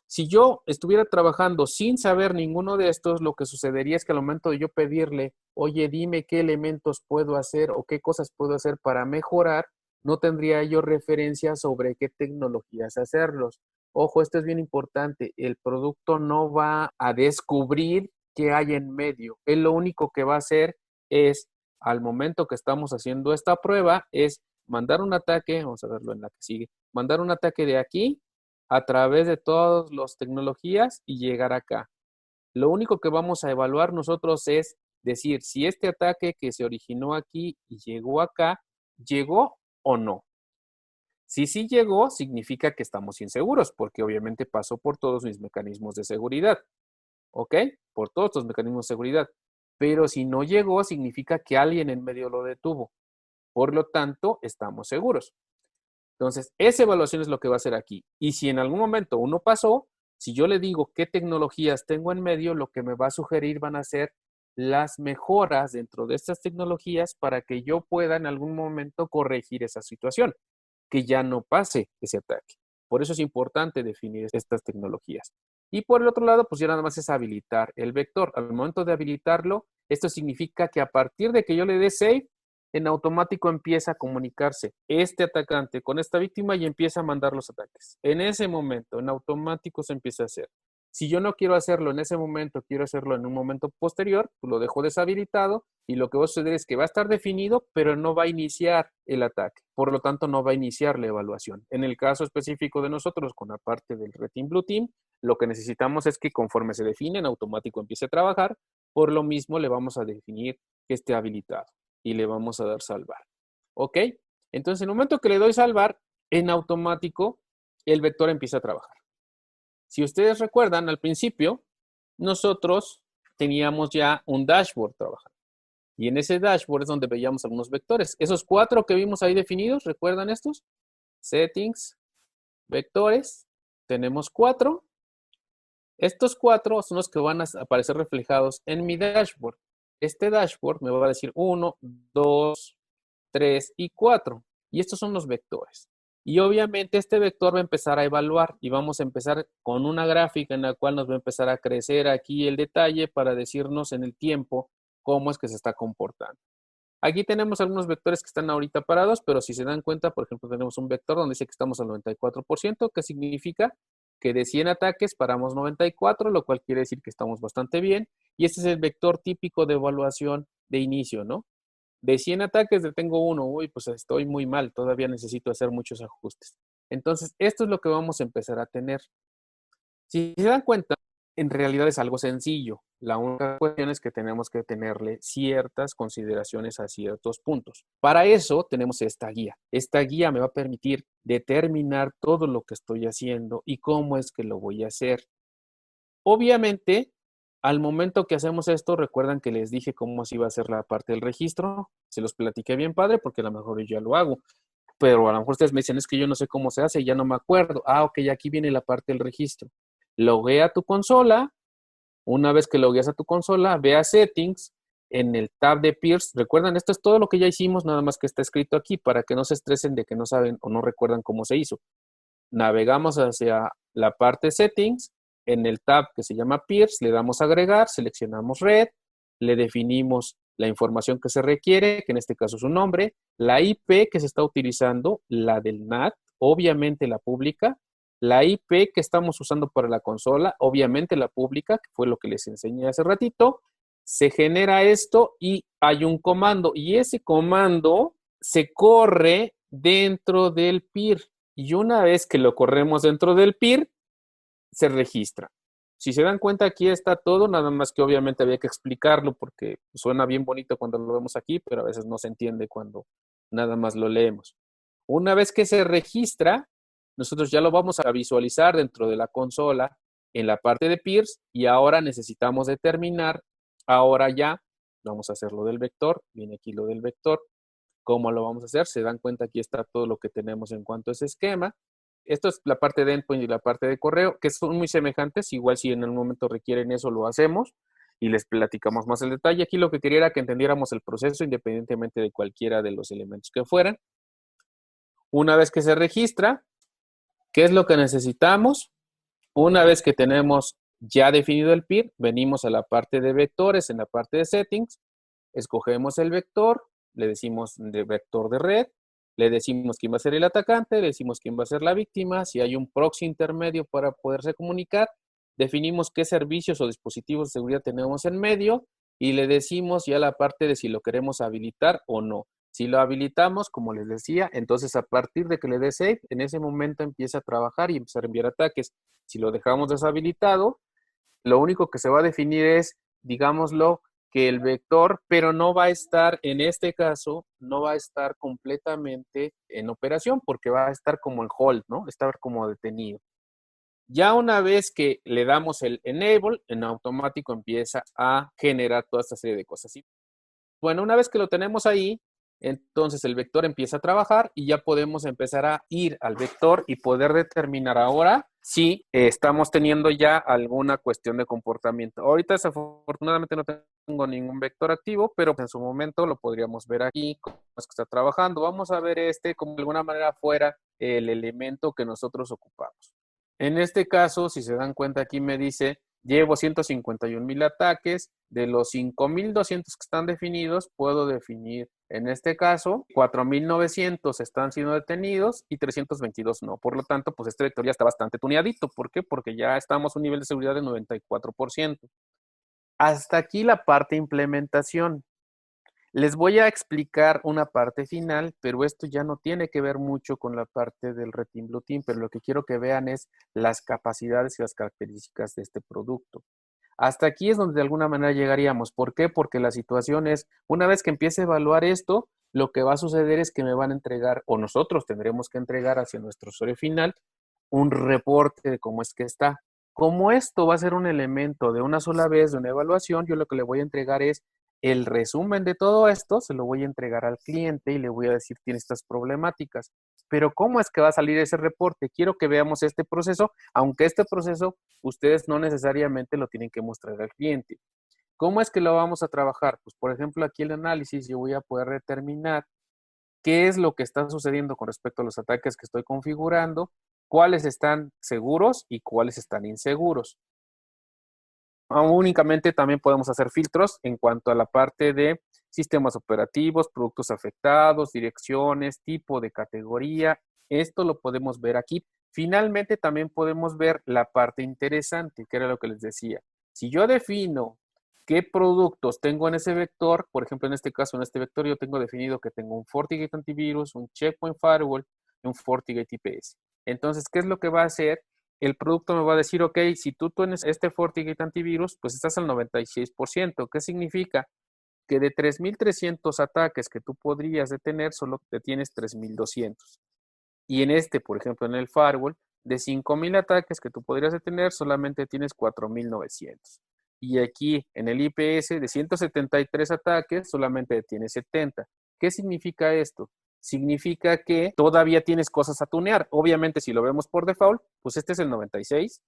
Si yo estuviera trabajando sin saber ninguno de estos, lo que sucedería es que al momento de yo pedirle, oye, dime qué elementos puedo hacer o qué cosas puedo hacer para mejorar, no tendría yo referencia sobre qué tecnologías hacerlos. Ojo, esto es bien importante. El producto no va a descubrir qué hay en medio. Él lo único que va a hacer es, al momento que estamos haciendo esta prueba, es mandar un ataque, vamos a verlo en la que sigue, mandar un ataque de aquí a través de todas las tecnologías y llegar acá. Lo único que vamos a evaluar nosotros es decir si este ataque que se originó aquí y llegó acá, llegó o no. Si sí llegó, significa que estamos inseguros, porque obviamente pasó por todos mis mecanismos de seguridad. ¿Ok? Por todos estos mecanismos de seguridad. Pero si no llegó, significa que alguien en medio lo detuvo. Por lo tanto, estamos seguros. Entonces, esa evaluación es lo que va a hacer aquí. Y si en algún momento uno pasó, si yo le digo qué tecnologías tengo en medio, lo que me va a sugerir van a ser las mejoras dentro de estas tecnologías para que yo pueda en algún momento corregir esa situación, que ya no pase ese ataque. Por eso es importante definir estas tecnologías. Y por el otro lado, pues ya nada más es habilitar el vector. Al momento de habilitarlo, esto significa que a partir de que yo le dé save, en automático empieza a comunicarse este atacante con esta víctima y empieza a mandar los ataques. En ese momento, en automático se empieza a hacer. Si yo no quiero hacerlo en ese momento, quiero hacerlo en un momento posterior, pues lo dejo deshabilitado y lo que va a suceder es que va a estar definido, pero no va a iniciar el ataque. Por lo tanto, no va a iniciar la evaluación. En el caso específico de nosotros, con la parte del Red Team Blue Team, lo que necesitamos es que conforme se define, en automático empiece a trabajar. Por lo mismo, le vamos a definir que esté habilitado y le vamos a dar salvar. ¿Ok? Entonces, en el momento que le doy salvar, en automático, el vector empieza a trabajar. Si ustedes recuerdan, al principio, nosotros teníamos ya un dashboard trabajando. Y en ese dashboard es donde veíamos algunos vectores. Esos 4 que vimos ahí definidos, ¿recuerdan estos? Settings, vectores, tenemos 4. Estos 4 son los que van a aparecer reflejados en mi dashboard. Este dashboard me va a decir 1, 2, 3 y 4. Y estos son los vectores. Y obviamente este vector va a empezar a evaluar y vamos a empezar con una gráfica en la cual nos va a empezar a crecer aquí el detalle para decirnos en el tiempo cómo es que se está comportando. Aquí tenemos algunos vectores que están ahorita parados, pero si se dan cuenta, por ejemplo, tenemos un vector donde dice que estamos al 94%, que significa que de 100 ataques paramos 94, lo cual quiere decir que estamos bastante bien. Y este es el vector típico de evaluación de inicio, ¿no? De 100 ataques detengo 1, uy, pues estoy muy mal, todavía necesito hacer muchos ajustes. Entonces, esto es lo que vamos a empezar a tener. Si se dan cuenta, en realidad es algo sencillo. La única cuestión es que tenemos que tenerle ciertas consideraciones a ciertos puntos. Para eso tenemos esta guía. Esta guía me va a permitir determinar todo lo que estoy haciendo y cómo es que lo voy a hacer. Obviamente, al momento que hacemos esto, recuerdan que les dije cómo se iba a hacer la parte del registro. Se los platiqué bien padre porque a lo mejor yo ya lo hago. Pero a lo mejor ustedes me dicen, es que yo no sé cómo se hace, ya no me acuerdo. Ah, ok, aquí viene la parte del registro. Loguea tu consola. Una vez que logueas a tu consola, ve a Settings en el tab de Peers. Recuerdan, esto es todo lo que ya hicimos, nada más que está escrito aquí para que no se estresen de que no saben o no recuerdan cómo se hizo. Navegamos hacia la parte Settings. En el tab que se llama Peers, le damos a agregar, seleccionamos Red, le definimos la información que se requiere, que en este caso es un nombre, la IP que se está utilizando, la del NAT, obviamente la pública, la IP que estamos usando para la consola, obviamente la pública, que fue lo que les enseñé hace ratito, se genera esto y hay un comando, y ese comando se corre dentro del PIR, y una vez que lo corremos dentro del PIR, se registra. Si se dan cuenta, aquí está todo, nada más que obviamente había que explicarlo porque suena bien bonito cuando lo vemos aquí, pero a veces no se entiende cuando nada más lo leemos. Una vez que se registra, nosotros ya lo vamos a visualizar dentro de la consola en la parte de peers y ahora necesitamos determinar, ahora ya, vamos a hacer lo del vector, viene aquí lo del vector. ¿Cómo lo vamos a hacer? Se dan cuenta, aquí está todo lo que tenemos en cuanto a ese esquema. Esto es la parte de endpoint y la parte de correo, que son muy semejantes. Igual si en el momento requieren eso, lo hacemos y les platicamos más el detalle. Aquí lo que quería era que entendiéramos el proceso independientemente de cualquiera de los elementos que fueran. Una vez que se registra, ¿qué es lo que necesitamos? Una vez que tenemos ya definido el PIR, venimos a la parte de vectores, en la parte de settings, escogemos el vector, le decimos de vector de red, le decimos quién va a ser el atacante, le decimos quién va a ser la víctima, si hay un proxy intermedio para poderse comunicar, definimos qué servicios o dispositivos de seguridad tenemos en medio y le decimos ya la parte de si lo queremos habilitar o no. Si lo habilitamos, como les decía, entonces a partir de que le dé save, en ese momento empieza a trabajar y empezar a enviar ataques. Si lo dejamos deshabilitado, lo único que se va a definir es, digámoslo, que el vector, pero no va a estar, en este caso, no va a estar completamente en operación porque va a estar como en hold, ¿no? Estar como detenido. Ya una vez que le damos el enable, en automático empieza a generar toda esta serie de cosas. Bueno, una vez que lo tenemos ahí, entonces el vector empieza a trabajar y ya podemos empezar a ir al vector y poder determinar ahora si estamos teniendo ya alguna cuestión de comportamiento. Ahorita desafortunadamente no tengo ningún vector activo, pero en su momento lo podríamos ver aquí, cómo es que está trabajando. Vamos a ver como de alguna manera fuera el elemento que nosotros ocupamos. En este caso, si se dan cuenta, aquí me dice, llevo 151,000 ataques, de los 5,200 que están definidos, puedo definir En este caso, 4,900 están siendo detenidos y 322 no. Por lo tanto, pues este vector ya está bastante tuneadito. ¿Por qué? Porque ya estamos a un nivel de seguridad de 94%. Hasta aquí la parte de implementación. Les voy a explicar una parte final, pero esto ya no tiene que ver mucho con la parte del Red Team Blue Team, pero lo que quiero que vean es las capacidades y las características de este producto. Hasta aquí es donde de alguna manera llegaríamos. ¿Por qué? Porque la situación es, una vez que empiece a evaluar esto, lo que va a suceder es que me van a entregar, o nosotros tendremos que entregar hacia nuestro usuario final, un reporte de cómo es que está. Como esto va a ser un elemento de una sola vez de una evaluación, yo lo que le voy a entregar es el resumen de todo esto, se lo voy a entregar al cliente y le voy a decir, tiene estas problemáticas. Pero ¿cómo es que va a salir ese reporte? Quiero que veamos este proceso, aunque este proceso ustedes no necesariamente lo tienen que mostrar al cliente. ¿Cómo es que lo vamos a trabajar? Pues, por ejemplo, aquí el análisis yo voy a poder determinar qué es lo que está sucediendo con respecto a los ataques que estoy configurando, cuáles están seguros y cuáles están inseguros. Únicamente también podemos hacer filtros en cuanto a la parte de sistemas operativos, productos afectados, direcciones, tipo de categoría. Esto lo podemos ver aquí. Finalmente también podemos ver la parte interesante, que era lo que les decía. Si yo defino qué productos tengo en ese vector, por ejemplo, en este caso, en este vector yo tengo definido que tengo un FortiGate antivirus, un Checkpoint Firewall y un FortiGate IPS. Entonces, ¿qué es lo que va a hacer? El producto me va a decir, ok, si tú tienes este FortiGate antivirus, pues estás al 96%. ¿Qué significa? Que de 3,300 ataques que tú podrías detener, solo detienes 3,200. Y en este, por ejemplo, en el firewall, de 5,000 ataques que tú podrías detener, solamente tienes 4,900. Y aquí en el IPS, de 173 ataques, solamente detienes 70. ¿Qué significa esto? Significa que todavía tienes cosas a tunear. Obviamente, si lo vemos por default, pues este es el 96.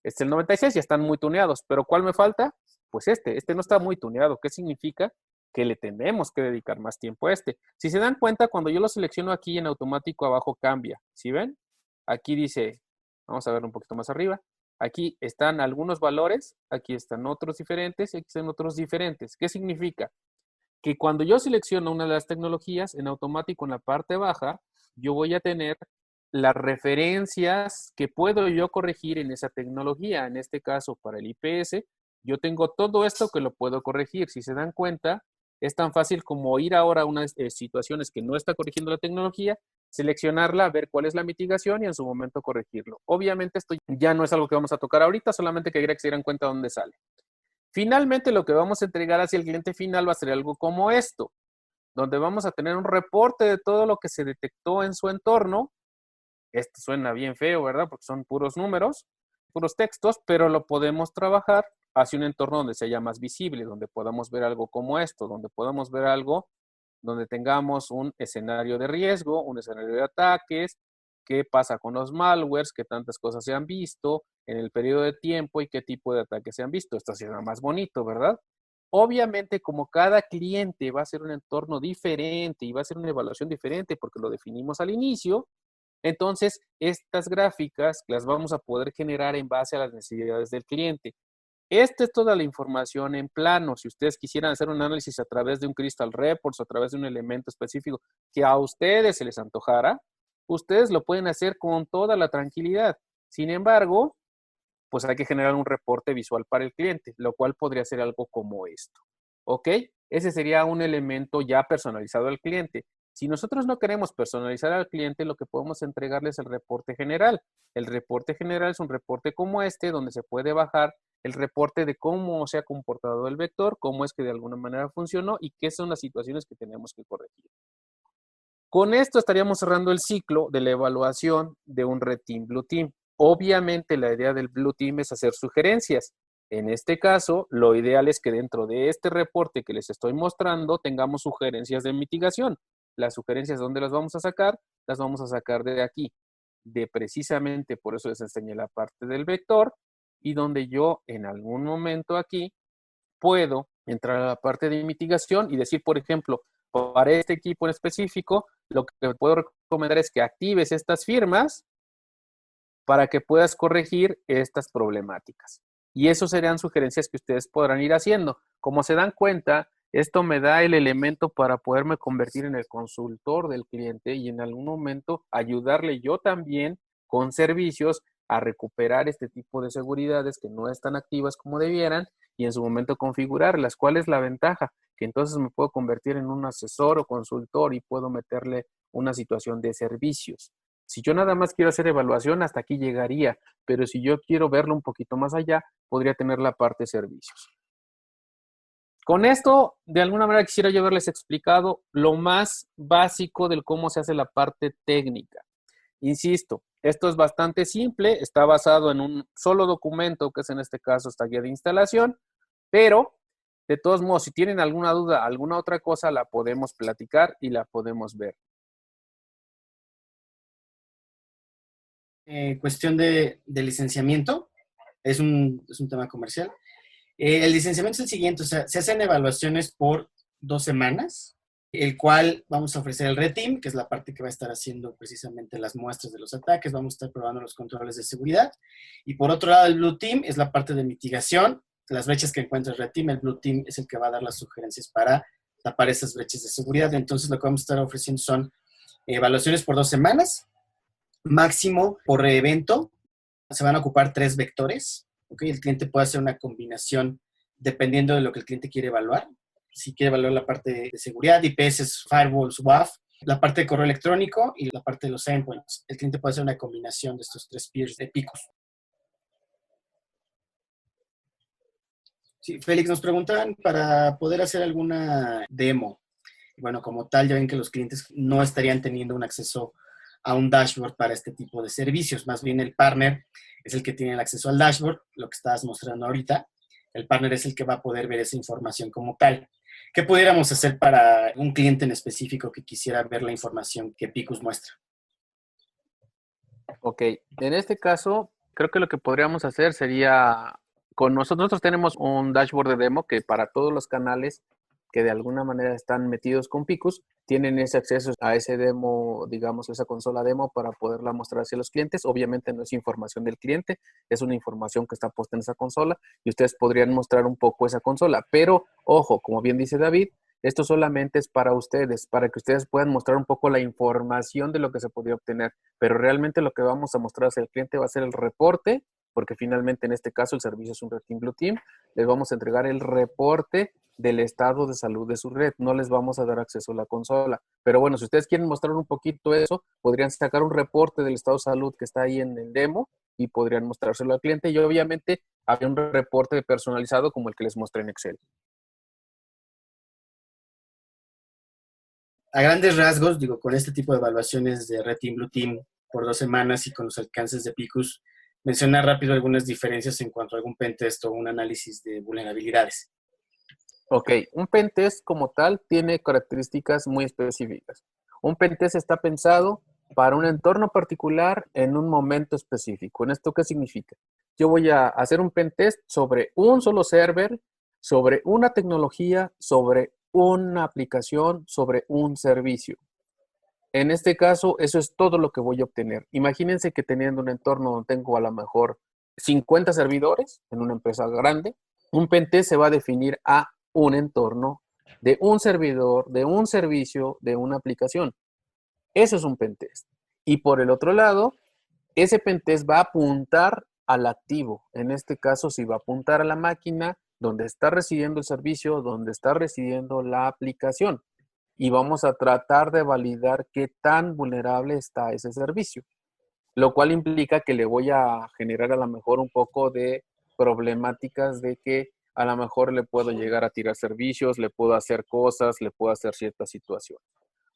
Este es el 96, ya están muy tuneados. Pero ¿cuál me falta? Pues este no está muy tuneado. ¿Qué significa? Que le tenemos que dedicar más tiempo a este. Si se dan cuenta, cuando yo lo selecciono aquí en automático, abajo cambia. ¿Sí ven? Aquí dice, vamos a ver un poquito más arriba. Aquí están algunos valores, aquí están otros diferentes y aquí están otros diferentes. ¿Qué significa? Que cuando yo selecciono una de las tecnologías, en automático en la parte baja, yo voy a tener las referencias que puedo yo corregir en esa tecnología. En este caso, para el IPS, yo tengo todo esto que lo puedo corregir. Si se dan cuenta, es tan fácil como ir ahora a unas situaciones que no está corrigiendo la tecnología, seleccionarla, ver cuál es la mitigación y en su momento corregirlo. Obviamente esto ya no es algo que vamos a tocar ahorita, solamente quería que se dieran cuenta dónde sale. Finalmente, lo que vamos a entregar hacia el cliente final va a ser algo como esto, donde vamos a tener un reporte de todo lo que se detectó en su entorno. Esto suena bien feo, ¿verdad? Porque son puros números, puros textos, pero lo podemos trabajar hacia un entorno donde sea más visible, donde podamos ver algo como esto, donde podamos ver algo donde tengamos un escenario de riesgo, un escenario de ataques, qué pasa con los malwares, qué tantas cosas se han visto en el periodo de tiempo y qué tipo de ataques se han visto. Esto será más bonito, ¿verdad? Obviamente, como cada cliente va a ser un entorno diferente y va a ser una evaluación diferente porque lo definimos al inicio, entonces estas gráficas las vamos a poder generar en base a las necesidades del cliente. Esta es toda la información en plano. Si ustedes quisieran hacer un análisis a través de un Crystal Reports o a través de un elemento específico que a ustedes se les antojara, ustedes lo pueden hacer con toda la tranquilidad. Sin embargo, pues hay que generar un reporte visual para el cliente, lo cual podría ser algo como esto. ¿Ok? Ese sería un elemento ya personalizado al cliente. Si nosotros no queremos personalizar al cliente, lo que podemos entregarles es el reporte general. El reporte general es un reporte como este, donde se puede bajar el reporte de cómo se ha comportado el vector, cómo es que de alguna manera funcionó y qué son las situaciones que tenemos que corregir. Con esto estaríamos cerrando el ciclo de la evaluación de un Red Team Blue Team. Obviamente la idea del Blue Team es hacer sugerencias. En este caso, lo ideal es que dentro de este reporte que les estoy mostrando tengamos sugerencias de mitigación. Las sugerencias, ¿dónde las vamos a sacar? Las vamos a sacar de aquí, de precisamente, por eso les enseñé la parte del vector, y donde yo en algún momento aquí puedo entrar a la parte de mitigación y decir, por ejemplo, para este equipo en específico, lo que puedo recomendar es que actives estas firmas para que puedas corregir estas problemáticas. Y eso serían sugerencias que ustedes podrán ir haciendo. Como se dan cuenta, Esto me da el elemento para poderme convertir en el consultor del cliente y en algún momento ayudarle yo también con servicios a recuperar este tipo de seguridades que no están activas como debieran y en su momento configurarlas. ¿Cuál es la ventaja? Que entonces me puedo convertir en un asesor o consultor y puedo meterle una situación de servicios. Si yo nada más quiero hacer evaluación, hasta aquí llegaría, pero si yo quiero verlo un poquito más allá, podría tener la parte de servicios. Con esto, de alguna manera quisiera yo haberles explicado lo más básico del cómo se hace la parte técnica. Insisto, esto es bastante simple, está basado en un solo documento, que es en este caso esta guía de instalación, pero de todos modos, si tienen alguna duda, alguna otra cosa, la podemos platicar y la podemos ver. Cuestión de licenciamiento, es un tema comercial. El licenciamiento es el siguiente, o sea, se hacen evaluaciones por 2 semanas, el cual vamos a ofrecer el Red Team, que es la parte que va a estar haciendo precisamente las muestras de los ataques, vamos a estar probando los controles de seguridad. Y por otro lado, el Blue Team es la parte de mitigación, las brechas que encuentra el Red Team, el Blue Team es el que va a dar las sugerencias para tapar esas brechas de seguridad. Entonces, lo que vamos a estar ofreciendo son evaluaciones por 2 semanas, máximo por evento. Se van a ocupar 3 vectores. ¿Okay? El cliente puede hacer una combinación dependiendo de lo que el cliente quiere evaluar. Si quiere evaluar la parte de seguridad, IPS, firewalls, WAF, la parte de correo electrónico y la parte de los endpoints. El cliente puede hacer una combinación de estos 3 peers de picos. Sí, Félix, nos preguntan para poder hacer alguna demo. Bueno, como tal, ya ven que los clientes no estarían teniendo un acceso a un dashboard para este tipo de servicios. Más bien el partner es el que tiene el acceso al dashboard, lo que estabas mostrando ahorita. El partner es el que va a poder ver esa información como tal. ¿Qué pudiéramos hacer para un cliente en específico que quisiera ver la información que Picus muestra? Ok, en este caso, creo que lo que podríamos hacer sería, nosotros tenemos un dashboard de demo que para todos los canales que de alguna manera están metidos con Picus, tienen ese acceso a ese demo, digamos, esa consola demo para poderla mostrar hacia los clientes. Obviamente no es información del cliente, es una información que está puesta en esa consola y ustedes podrían mostrar un poco esa consola. Pero, ojo, como bien dice David, esto solamente es para ustedes, para que ustedes puedan mostrar un poco la información de lo que se podría obtener. Pero realmente lo que vamos a mostrar hacia el cliente va a ser el reporte, porque finalmente en este caso el servicio es un Red Team Blue Team. Les vamos a entregar el reporte del estado de salud de su red. No les vamos a dar acceso a la consola. Pero bueno, si ustedes quieren mostrar un poquito eso, podrían sacar un reporte del estado de salud que está ahí en el demo y podrían mostrárselo al cliente. Y obviamente habría un reporte personalizado como el que les mostré en Excel. A grandes rasgos, digo, con este tipo de evaluaciones de Red Team, Blue Team por 2 semanas y con los alcances de Picus, mencionar rápido algunas diferencias en cuanto a algún pentest o un análisis de vulnerabilidades. Ok, un pentest como tal tiene características muy específicas. Un pentest está pensado para un entorno particular en un momento específico. ¿En esto qué significa? Yo voy a hacer un pentest sobre un solo server, sobre una tecnología, sobre una aplicación, sobre un servicio. En este caso, eso es todo lo que voy a obtener. Imagínense que teniendo un entorno donde tengo a lo mejor 50 servidores en una empresa grande, un pentest se va a definir a un entorno de un servidor, de un servicio, de una aplicación. Eso es un pentest. Y por el otro lado, ese pentest va a apuntar al activo. En este caso, sí va a apuntar a la máquina donde está residiendo el servicio, donde está residiendo la aplicación. Y vamos a tratar de validar qué tan vulnerable está ese servicio, lo cual implica que le voy a generar a lo mejor un poco de problemáticas de que a lo mejor le puedo llegar a tirar servicios, le puedo hacer cosas, le puedo hacer ciertas situaciones.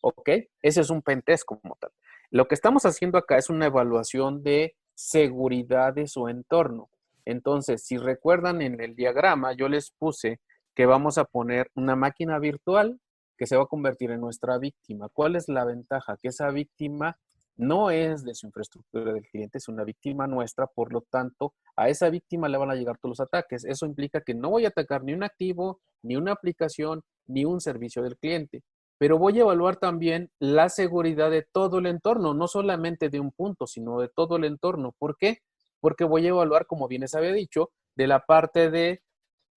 ¿Ok? Ese es un pentest como tal. Lo que estamos haciendo acá es una evaluación de seguridad de su entorno. Entonces, si recuerdan en el diagrama, yo les puse que vamos a poner una máquina virtual que se va a convertir en nuestra víctima. ¿Cuál es la ventaja? Que esa víctima no es de su infraestructura del cliente, es una víctima nuestra, por lo tanto, a esa víctima le van a llegar todos los ataques. Eso implica que no voy a atacar ni un activo, ni una aplicación, ni un servicio del cliente. Pero voy a evaluar también la seguridad de todo el entorno, no solamente de un punto, sino de todo el entorno. ¿Por qué? Porque voy a evaluar, como bien les había dicho, de la parte de,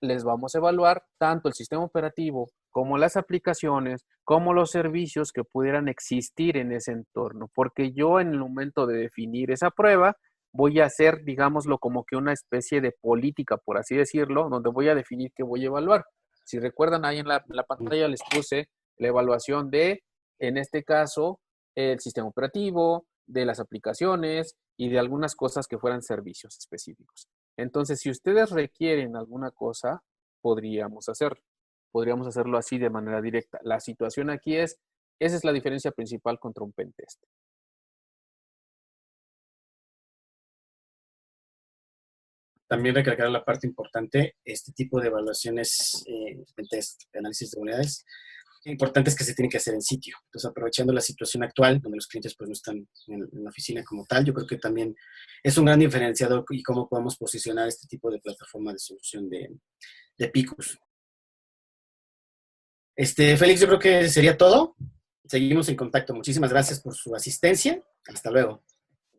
les vamos a evaluar tanto el sistema operativo como las aplicaciones, como los servicios que pudieran existir en ese entorno, porque yo en el momento de definir esa prueba voy a hacer, digámoslo, como que una especie de política, por así decirlo, donde voy a definir qué voy a evaluar. Si recuerdan, ahí en la pantalla les puse la evaluación de, en este caso, el sistema operativo, de las aplicaciones y de algunas cosas que fueran servicios específicos. Entonces, si ustedes requieren alguna cosa, podríamos hacerlo. Podríamos hacerlo así de manera directa. La situación aquí es, esa es la diferencia principal contra un pentest. También recalcar la parte importante, este tipo de evaluaciones, test, análisis de unidades, importantes que se tienen que hacer en sitio. Entonces, aprovechando la situación actual, donde los clientes pues no están en la oficina como tal, yo creo que también es un gran diferenciador y cómo podemos posicionar este tipo de plataforma de solución de Picus. Félix, yo creo que sería todo. Seguimos en contacto. Muchísimas gracias por su asistencia. Hasta luego.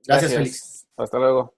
Gracias, Félix. Hasta luego.